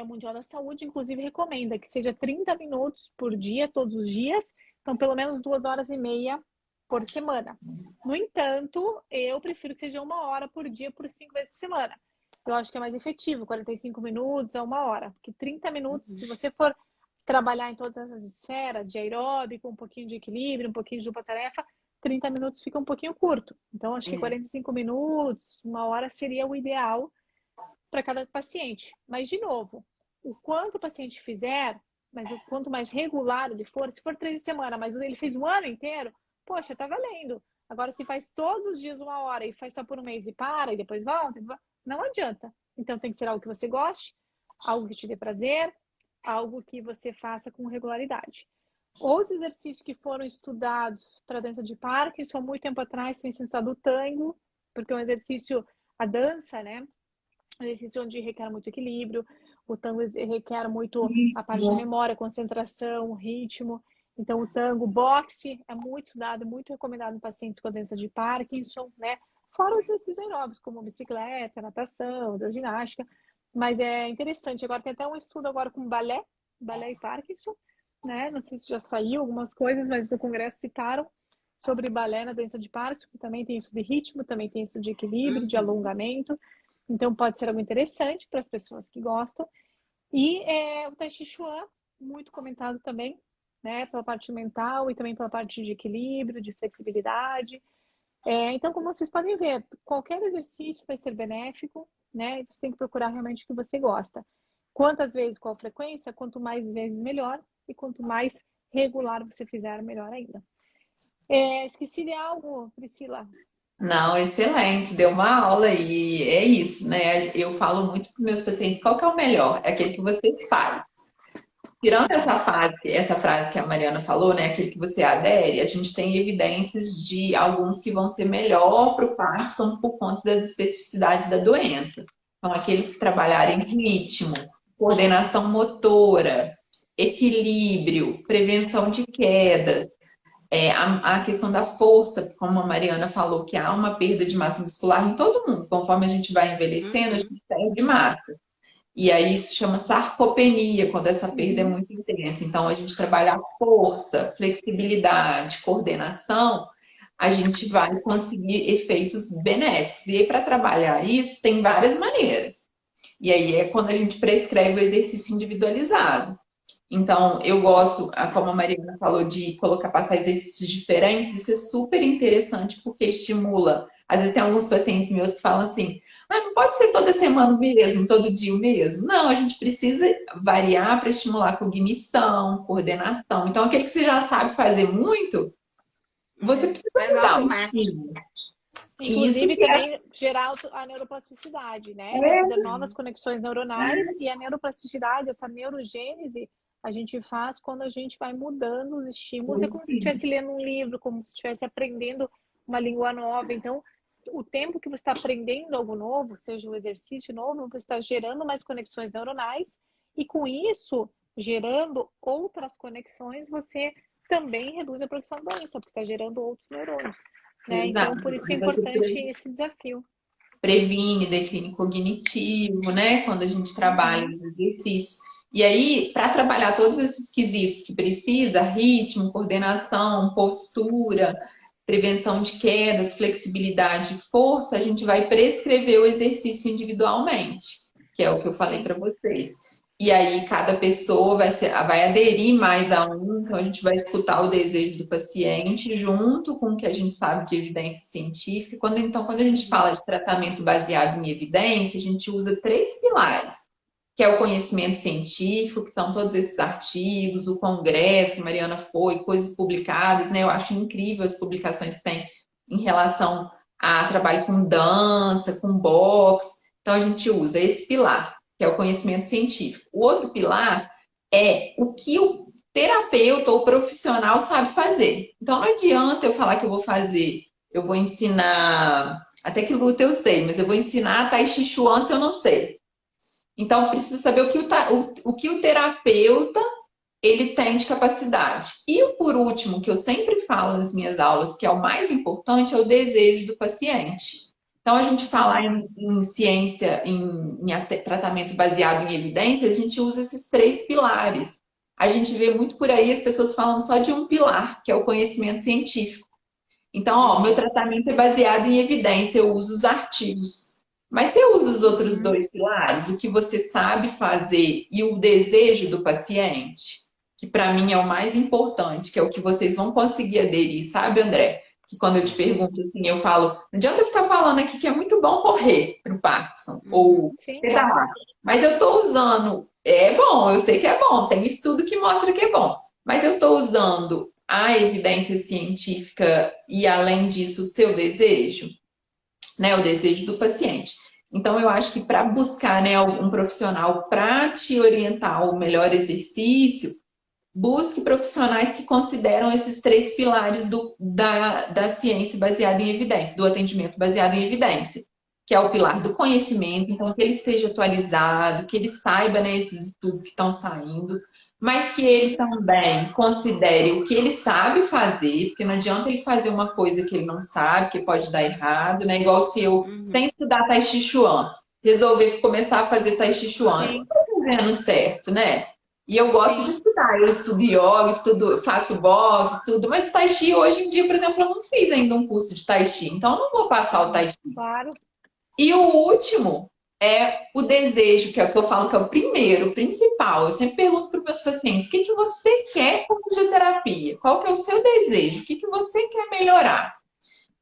Mundial da Saúde, inclusive, recomenda que seja 30 minutos por dia, todos os dias, então pelo menos 2 horas e meia por semana. No entanto, eu prefiro que seja 1 hora por dia, por 5 vezes por semana. Eu acho que é mais efetivo, 45 minutos a 1 hora, porque 30 minutos, se você for trabalhar em todas as esferas, de aeróbico, um pouquinho de equilíbrio, um pouquinho de dupla-tarefa, 30 minutos fica um pouquinho curto. Então, acho que 45 minutos, 1 hora seria o ideal para cada paciente. Mas, de novo, o quanto o paciente fizer, mas o quanto mais regular ele for, se for 3 semanas, mas ele fez o ano inteiro, poxa, tá valendo. Agora, se faz todos os dias 1 hora e faz só por um mês e para, e depois volta, não adianta. Então, tem que ser algo que você goste, algo que te dê prazer, algo que você faça com regularidade. Outros exercícios que foram estudados para doença de Parkinson, muito tempo atrás, tem sido estudado o tango, porque é um exercício, a dança, né? Um exercício onde requer muito equilíbrio, o tango requer muito a parte de memória, concentração, ritmo. Então, o tango, boxe é muito estudado, muito recomendado em pacientes com a doença de Parkinson, né? Fora os exercícios aeróbicos, como bicicleta, natação, ginástica. Mas é interessante. Agora tem até um estudo agora com balé e Parkinson, né? Não sei se já saiu algumas coisas, mas no congresso citaram sobre balé na doença de Parkinson, que também tem isso de ritmo, também tem isso de equilíbrio, de alongamento. Então, pode ser algo interessante para as pessoas que gostam. E o Tai Chi Chuan, muito comentado também, né? Pela parte mental e também pela parte de equilíbrio, de flexibilidade. Então, como vocês podem ver, qualquer exercício vai ser benéfico, né? Você tem que procurar realmente o que você gosta. Quantas vezes, qual frequência, quanto mais vezes, melhor. E quanto mais regular você fizer, melhor ainda. Esqueci de algo, Priscila? Não, excelente, deu uma aula e é isso, né? Eu falo muito para meus pacientes, qual que é o melhor? É aquele que você faz. Tirando essa frase que a Mariana falou, né? Aquele que você adere, a gente tem evidências de alguns que vão ser melhor para o Parkinson por conta das especificidades da doença. Então, aqueles que trabalharem ritmo, coordenação motora, equilíbrio, prevenção de quedas, a questão da força, como a Mariana falou, que há uma perda de massa muscular em todo mundo. Conforme a gente vai envelhecendo, a gente perde massa. E aí isso chama sarcopenia, quando essa perda é muito intensa. Então, a gente trabalhar força, flexibilidade, coordenação, a gente vai conseguir efeitos benéficos. E aí, para trabalhar isso, tem várias maneiras. E aí é quando a gente prescreve o exercício individualizado. Então, eu gosto, como a Mariana falou, de passar exercícios diferentes. Isso é super interessante porque estimula. Às vezes tem alguns pacientes meus que falam assim, não pode ser toda semana o mesmo, todo dia o mesmo. Não, a gente precisa variar para estimular cognição, coordenação. Então, aquele que você já sabe fazer muito, você precisa mudar o estímulo. Inclusive, também gerar a neuroplasticidade, né? Fazer novas conexões neuronais e a neuroplasticidade, essa neurogênese, a gente faz quando a gente vai mudando os estímulos. É como se estivesse lendo um livro, como se estivesse aprendendo uma língua nova. Então, o tempo que você está aprendendo algo novo, seja um exercício novo, você está gerando mais conexões neuronais e com isso, gerando outras conexões, você também reduz a produção da doença, porque está gerando outros neurônios. Né? Então, por isso que é importante esse desafio. Previne, declínio cognitivo, né? Quando a gente trabalha os exercícios. E aí, para trabalhar todos esses quesitos que precisa, ritmo, coordenação, postura, prevenção de quedas, flexibilidade e força, a gente vai prescrever o exercício individualmente, que é o que eu falei para vocês. E aí, cada pessoa vai aderir mais a um, então a gente vai escutar o desejo do paciente junto com o que a gente sabe de evidência científica. Quando a gente fala de tratamento baseado em evidência, a gente usa 3 pilares, que é o conhecimento científico, que são todos esses artigos, o congresso que a Mariana foi, coisas publicadas, né? Eu acho incrível as publicações que tem em relação a trabalho com dança, com boxe. Então, a gente usa esse pilar, que é o conhecimento científico. O outro pilar é o que o terapeuta ou profissional sabe fazer. Então, não adianta eu falar que eu vou ensinar, até que luta eu sei, mas eu vou ensinar Tai Chi Chuan se eu não sei. Então, precisa saber o que o terapeuta ele tem de capacidade. E o por último, que eu sempre falo nas minhas aulas, que é o mais importante, é o desejo do paciente. Então, a gente falar em ciência, em tratamento baseado em evidências, a gente usa esses 3 pilares. A gente vê muito por aí as pessoas falando só de um pilar, que é o conhecimento científico. Então, ó, meu tratamento é baseado em evidência, eu uso os artigos. Mas você usa os outros 2 pilares, o que você sabe fazer e o desejo do paciente, que para mim é o mais importante, que é o que vocês vão conseguir aderir, sabe, André? Que quando eu te pergunto assim, eu falo, não adianta eu ficar falando aqui que é muito bom correr para o Parkinson, ou Sim, pedalar. Mas eu estou usando, é bom, eu sei que é bom, tem estudo que mostra que é bom, mas eu estou usando a evidência científica e, além disso, o seu desejo, né, o desejo do paciente. Então, eu acho que para buscar, né, um profissional para te orientar o melhor exercício, busque profissionais que consideram esses 3 pilares da ciência baseada em evidência, do atendimento baseado em evidência, que é o pilar do conhecimento, então que ele esteja atualizado, que ele saiba, né, esses estudos que estão saindo, mas que ele também considere o que ele sabe fazer, porque não adianta ele fazer uma coisa que ele não sabe, que pode dar errado, né? Igual se eu, sem estudar Tai Chi Chuan, resolver começar a fazer Tai Chi Chuan, eu não sim, estou fazendo certo, né? E eu gosto de sim, estudar, eu estudo yoga, estudo, faço boxe, tudo, mas Tai Chi hoje em dia, por exemplo, eu não fiz ainda um curso de Tai Chi, então eu não vou passar o Tai Chi. claro. E o último é o desejo, que é o que eu falo que é o primeiro, o principal. Eu sempre pergunto para os meus pacientes, o que que você quer com fisioterapia? Qual que é o seu desejo? O que que você quer melhorar?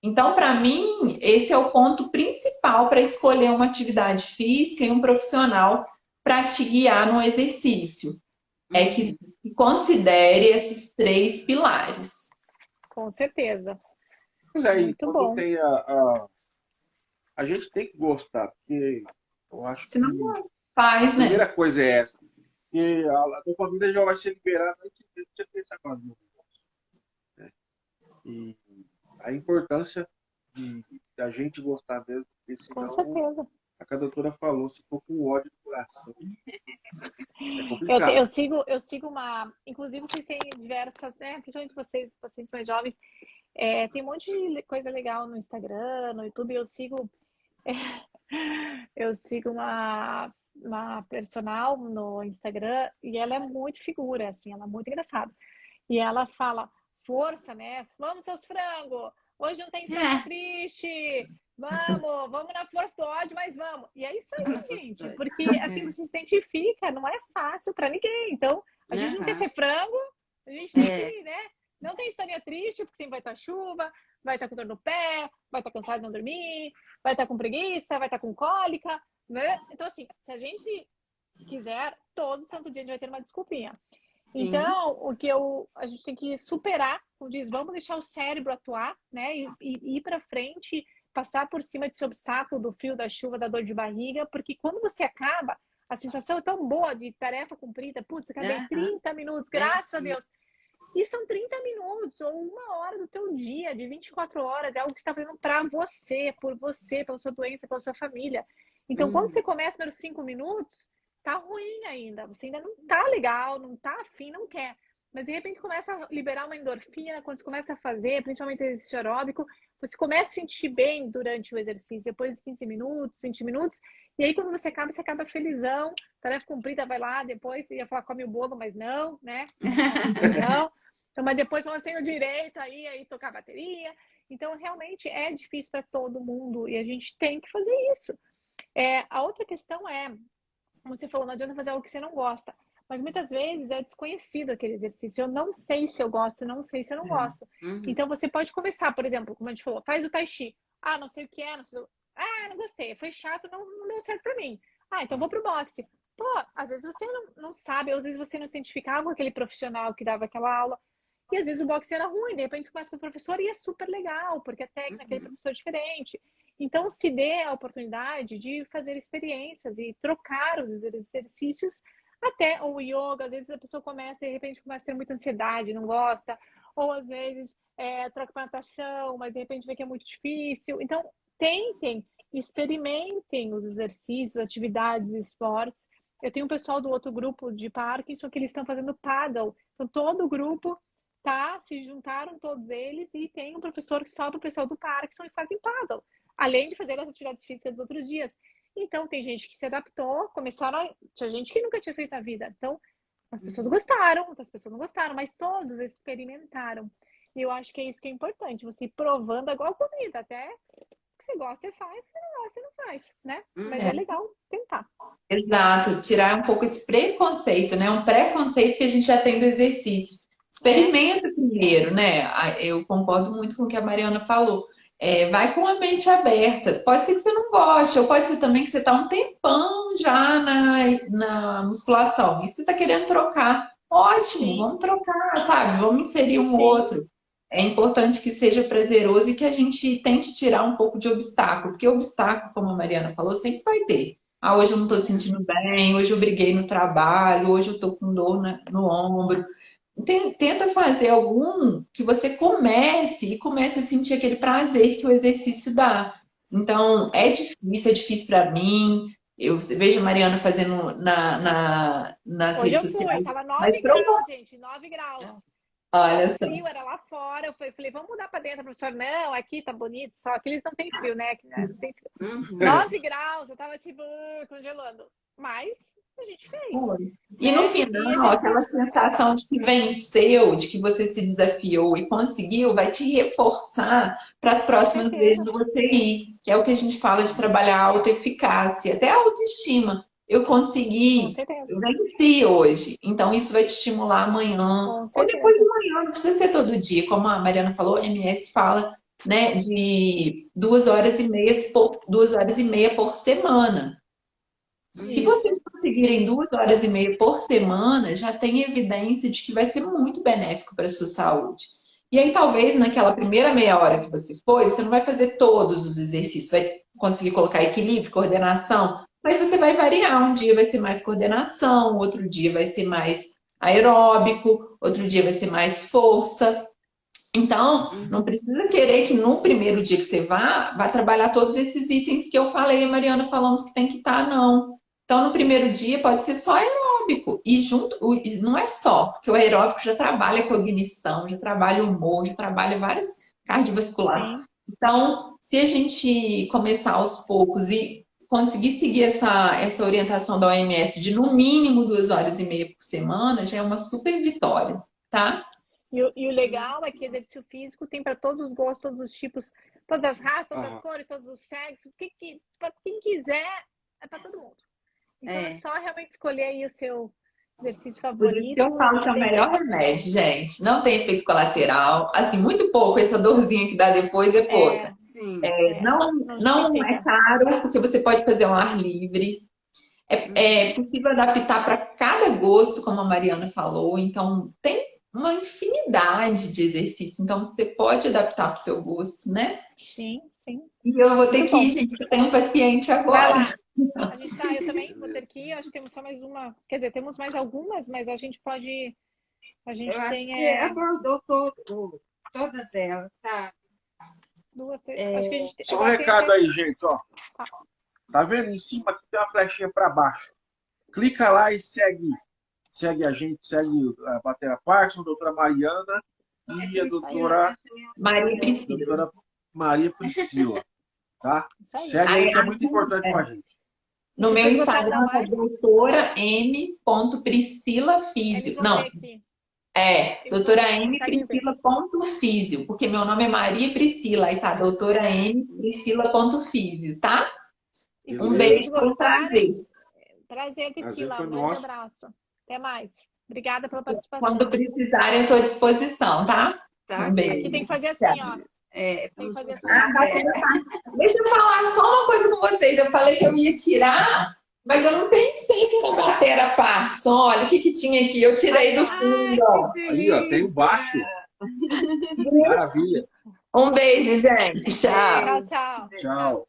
Então, para mim, esse é o ponto principal para escolher uma atividade física e um profissional para te guiar no exercício. É que considere esses 3 pilares. Com certeza. Mas aí, Muito quando bom. tem a gente tem que gostar, porque eu acho Se não que a faz, né? primeira coisa é essa. Porque a dopamina já vai ser liberada antes de você pensar com as dúvidas, né? E a importância da gente gostar mesmo, porque Com senão, certeza. a doutora falou, se for com ódio no coração, é Eu complicado. sigo uma. Inclusive, vocês têm diversas, né? Principalmente vocês, pacientes mais jovens, tem um monte de coisa legal no Instagram, no YouTube. Eu sigo uma personal no Instagram e ela é muito figura, assim, ela é muito engraçada. E ela fala, força, né? Vamos, seus frangos! Hoje não tem história triste! Vamos na força do ódio, mas vamos! E é isso aí, gente, porque assim você se identifica, não é fácil para ninguém. Então, a gente não quer ser frango, a gente tem que, né? Não tem história triste, porque sempre vai estar chuva, vai estar com dor no pé, vai estar cansado de não dormir, vai estar com preguiça, vai estar com cólica, né? Então, assim, se a gente quiser, todo santo dia a gente vai ter uma desculpinha. Então, a gente tem que superar, como diz, vamos deixar o cérebro atuar, né? E ir para frente, passar por cima desse obstáculo do frio, da chuva, da dor de barriga, porque quando você acaba, a sensação é tão boa de tarefa cumprida, putz, acabei 30 minutos, graças a Deus. E são 30 minutos ou 1 hora do teu dia, de 24 horas, é algo que você está fazendo para você, por você, pela sua doença, pela sua família. Então, quando você começa pelos 5 minutos, tá ruim ainda, você ainda não tá legal, não tá afim, não quer. Mas de repente começa a liberar uma endorfina, quando você começa a fazer, principalmente exercício aeróbico, você começa a sentir bem durante o exercício, depois de 15 minutos, 20 minutos, e aí quando você acaba felizão, tarefa cumprida, vai lá, depois ia falar come o bolo, mas não, né? Não. Então, mas depois você tem o direito aí tocar bateria. Então, realmente é difícil para todo mundo e a gente tem que fazer isso. A outra questão é, como você falou, não adianta fazer algo que você não gosta. Mas muitas vezes é desconhecido aquele exercício. Eu não sei se eu gosto, não sei se eu não gosto. Então você pode começar, por exemplo, como a gente falou, faz o Tai Chi. Ah, não sei o que é, não sei... Ah, não gostei, foi chato, não deu certo pra mim. Ah, então vou pro boxe. Pô, às vezes você não sabe, às vezes você não se identificava com aquele profissional que dava aquela aula. E às vezes o boxe era ruim, de repente você começa com o professor e é super legal, porque a técnica daquele professor é diferente. Então, se dê a oportunidade de fazer experiências e trocar os exercícios, até o yoga, às vezes a pessoa começa, de repente, começa a ter muita ansiedade, não gosta, ou às vezes troca para natação, mas de repente vê que é muito difícil. Então, tentem, experimentem os exercícios, atividades, esportes, Eu tenho um pessoal do outro grupo de Parkinson que eles estão fazendo paddle. Então, todo o grupo se juntaram todos eles e tem um professor só para o pessoal do Parkinson e fazem paddle. Além de fazer as atividades físicas dos outros dias. Então, tem gente que se adaptou, tinha gente que nunca tinha feito na vida. Então, as pessoas gostaram, outras pessoas não gostaram, mas todos experimentaram. E eu acho que é isso que é importante, você ir provando igual comida, até que você gosta, você faz, se não gosta, você não faz, né? Mas é legal tentar. Exato, tirar um pouco esse preconceito, né? Um preconceito que a gente já tem do exercício. Experimenta primeiro, né? Eu concordo muito com o que a Mariana falou. Vai com a mente aberta. Pode ser que você não goste, ou pode ser também que você está um tempão já na musculação e você está querendo trocar. Ótimo, Sim. vamos trocar, sabe? Vamos inserir um Sim. outro. É importante que seja prazeroso e que a gente tente tirar um pouco de obstáculo, porque obstáculo, como a Mariana falou, sempre vai ter. Hoje eu não estou sentindo bem, hoje eu briguei no trabalho, hoje eu estou com dor no ombro. Tenta fazer algum que você comece a sentir aquele prazer que o exercício dá. Então, é difícil para mim. Eu vejo a Mariana fazendo nas Hoje redes eu fui, sociais. tava Mas 9 graus, gente, 9 graus. olha só. Frio, era lá fora. Eu falei, vamos mudar pra dentro, professor. Não, aqui tá bonito, só que eles não tem frio, né? Aqui, não tem frio. 9 graus, eu tava tipo congelando. Mas a gente fez. E no final, aquela sensação de que venceu, de que você se desafiou e conseguiu, vai te reforçar para as próximas vezes você ir. Que é o que a gente fala de trabalhar a autoeficácia, até a autoestima. Eu consegui, eu venci hoje. Então, isso vai te estimular amanhã. Ou depois de amanhã, não precisa ser todo dia. Como a Mariana falou, a MS fala, né, de 2 horas e meia por semana. Se vocês conseguirem 2 horas e meia por semana, já tem evidência de que vai ser muito benéfico para a sua saúde. E aí, talvez, naquela primeira meia hora que você foi, você não vai fazer todos os exercícios, vai conseguir colocar equilíbrio, coordenação, mas você vai variar. Um dia vai ser mais coordenação, outro dia vai ser mais aeróbico, outro dia vai ser mais força. Então, não precisa querer que no primeiro dia que você vá trabalhar todos esses itens que eu falei, a Mariana falamos que tem que estar, não. Então, no primeiro dia pode ser só aeróbico. E não é só, porque o aeróbico já trabalha cognição, já trabalha humor, já trabalha várias cardiovasculares. Então, se a gente começar aos poucos e conseguir seguir essa orientação da OMS de no mínimo 2 horas e meia por semana, já é uma super vitória, tá? E o legal é que exercício físico tem para todos os gostos, todos os tipos, todas as raças, todas as cores, todos os sexos. Para quem quiser, é para todo mundo. Então é só realmente escolher aí o seu exercício favorito. Eu falo que é o melhor remédio, gente. Não tem efeito colateral. Assim, muito pouco. Essa dorzinha que dá depois é pouca. Não é caro, porque você pode fazer ao ar livre. É possível adaptar para cada gosto, como a Mariana falou. Então, tem uma infinidade de exercícios. Então, você pode adaptar para o seu gosto, né? Sim. E eu vou ter que ir, gente, porque eu tenho um paciente agora. Vai lá. Eu também vou ter que ir. Acho que temos só mais uma. Quer dizer, temos mais algumas, mas a gente pode. Acho que abordou todas elas, sabe? Acho que a gente. Só um recado aí, gente, ó. Tá vendo? Em cima aqui tem uma flechinha para baixo. Clica lá e segue a gente, segue a Batera Parkinson, a doutora Mariana e a doutora Maria Priscila. Tá? Segue aí, que é muito importante pra gente. No meu Instagram é doutora m.priscilafísio. Não, doutora m.priscila.físio, porque meu nome é Maria Priscila, aí tá, doutora m.priscila.físio, tá? Um beijo, foi um prazer. Prazer, Priscila. Um grande abraço. Até mais. Obrigada pela participação. Quando precisarem, eu estou à disposição, tá? Um beijo. Aqui tem que fazer assim, ó. Tem que fazer assim. Deixa eu falar só uma coisa com vocês. Eu falei que eu ia tirar, mas eu não pensei que era Batera Parkinson. Olha o que tinha aqui. Eu tirei do fundo. Aí, ó, tem o baixo. Maravilha. Um beijo, gente. Tchau. Tchau.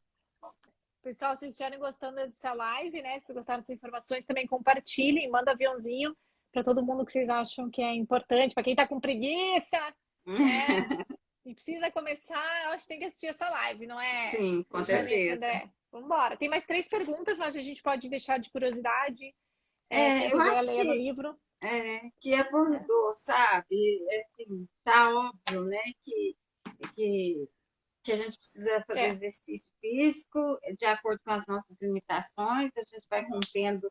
Pessoal, se estiverem gostando dessa live, né? Se gostaram dessas informações, também compartilhem, manda aviãozinho para todo mundo que vocês acham que é importante. Para quem está com preguiça, né? E precisa começar, eu acho que tem que assistir essa live, não é? Sim, com certeza. André? Vamos embora. Tem mais 3 perguntas, mas a gente pode deixar de curiosidade. Quem Eu quiser acho ler no livro. que abordou, sabe? Assim, tá óbvio, né, que, que a gente precisa fazer É, exercício físico de acordo com as nossas limitações, a gente vai rompendo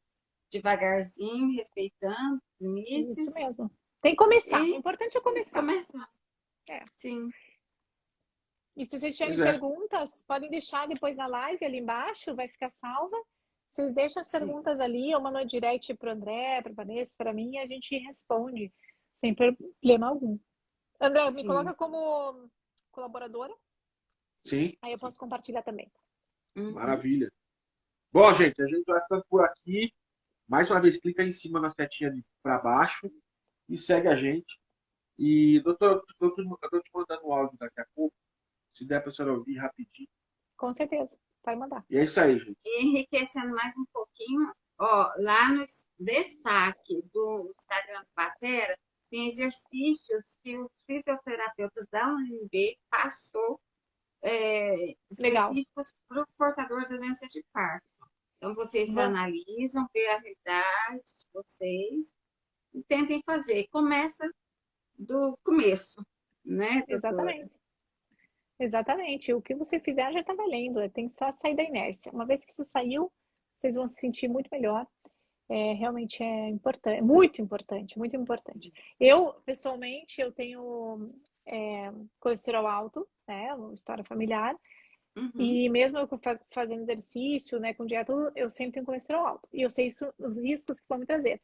devagarzinho, respeitando os isso limites mesmo. Tem que começar. O e importante é começar. começar. É. Sim, E se vocês Pois tiverem é. perguntas, podem deixar depois na live ali embaixo, vai ficar salva. Vocês deixam as sim, perguntas ali, ou mandam direct para o André, para a Vanessa, para mim, e a gente responde sem problema algum. André, me sim. coloca como colaboradora, Sim, aí eu posso compartilhar também. Uhum. maravilha. Bom, gente, a gente vai ficando por aqui. Mais uma vez, clica em cima na setinha para baixo e segue a gente. E, doutor, eu tô te mandando um áudio daqui a pouco, se der para a senhora ouvir rapidinho. Com certeza, pode mandar. E é isso aí, gente. E enriquecendo mais um pouquinho, ó, lá no destaque do Instagram do Patera, tem exercícios que os fisioterapeutas da UNB passou Legal. específicos para o portador da doença de Parkinson. Então, vocês se Vamos. analisam, vê a realidade de vocês e tentem fazer. Começa do começo, né, doutora? Exatamente. Exatamente. O que você fizer já está valendo. Tem que só sair da inércia. Uma vez que você saiu, vocês vão se sentir muito melhor. Realmente é importante, muito importante, muito importante. Eu, pessoalmente, eu tenho colesterol alto, né? Uma história familiar. Uhum. E mesmo eu fazendo exercício, né, com dieta, eu sempre tenho colesterol alto. E eu sei isso, os riscos que vão me trazer.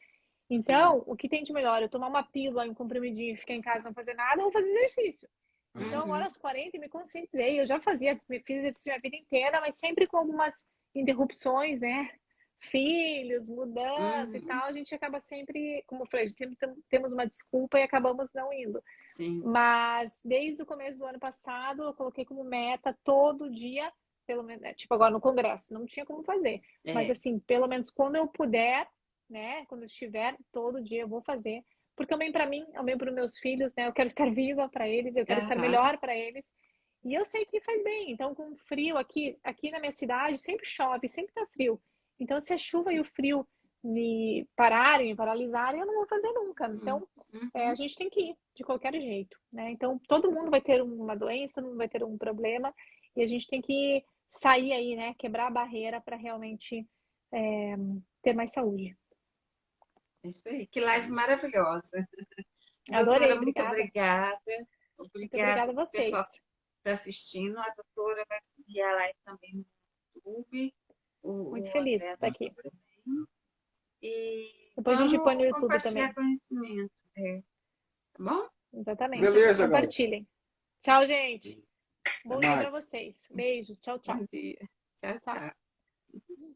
Então, o que tem de melhor? Eu tomar uma pílula, um comprimidinho, ficar em casa e não fazer nada, ou fazer exercício. Então, agora aos 40, me conscientizei. Eu já fiz exercício a vida inteira, mas sempre com algumas interrupções, né? Filhos, mudança e Uhum. tal. A gente acaba sempre, como eu falei, temos uma desculpa e acabamos não indo. Sim. Mas desde o começo do ano passado, eu coloquei como meta todo dia, pelo menos, tipo agora no congresso, não tinha como fazer. Mas assim, pelo menos quando eu puder, né? Quando eu estiver, todo dia eu vou fazer. Porque é o bem para mim, é o bem para os meus filhos, né? Eu quero estar viva para eles, eu quero estar melhor para eles. E eu sei que faz bem. Então, com frio aqui na minha cidade, sempre chove, sempre tá frio. Então, se a chuva e o frio me pararem, me paralisarem, eu não vou fazer nunca. Então, a gente tem que ir de qualquer jeito, né? Então, todo mundo vai ter uma doença, todo mundo vai ter um problema, e a gente tem que sair aí, né? Quebrar a barreira para realmente ter mais saúde. Isso aí. Que live maravilhosa. Adorei, Doutora, muito obrigada. obrigada. Muito Obrigada obrigada a ao vocês. pessoal que está assistindo. A doutora vai subir a live também no YouTube. Muito O feliz de André estar aqui. também. E Depois a gente põe no vamos YouTube compartilhar também. conhecimento. Tá bom? Exatamente. Beleza, galera. Compartilhem. Tchau, gente. Bom Até dia mais. para vocês. Beijos. Tchau, tchau. Bom dia. Tchau, Tchau. tchau.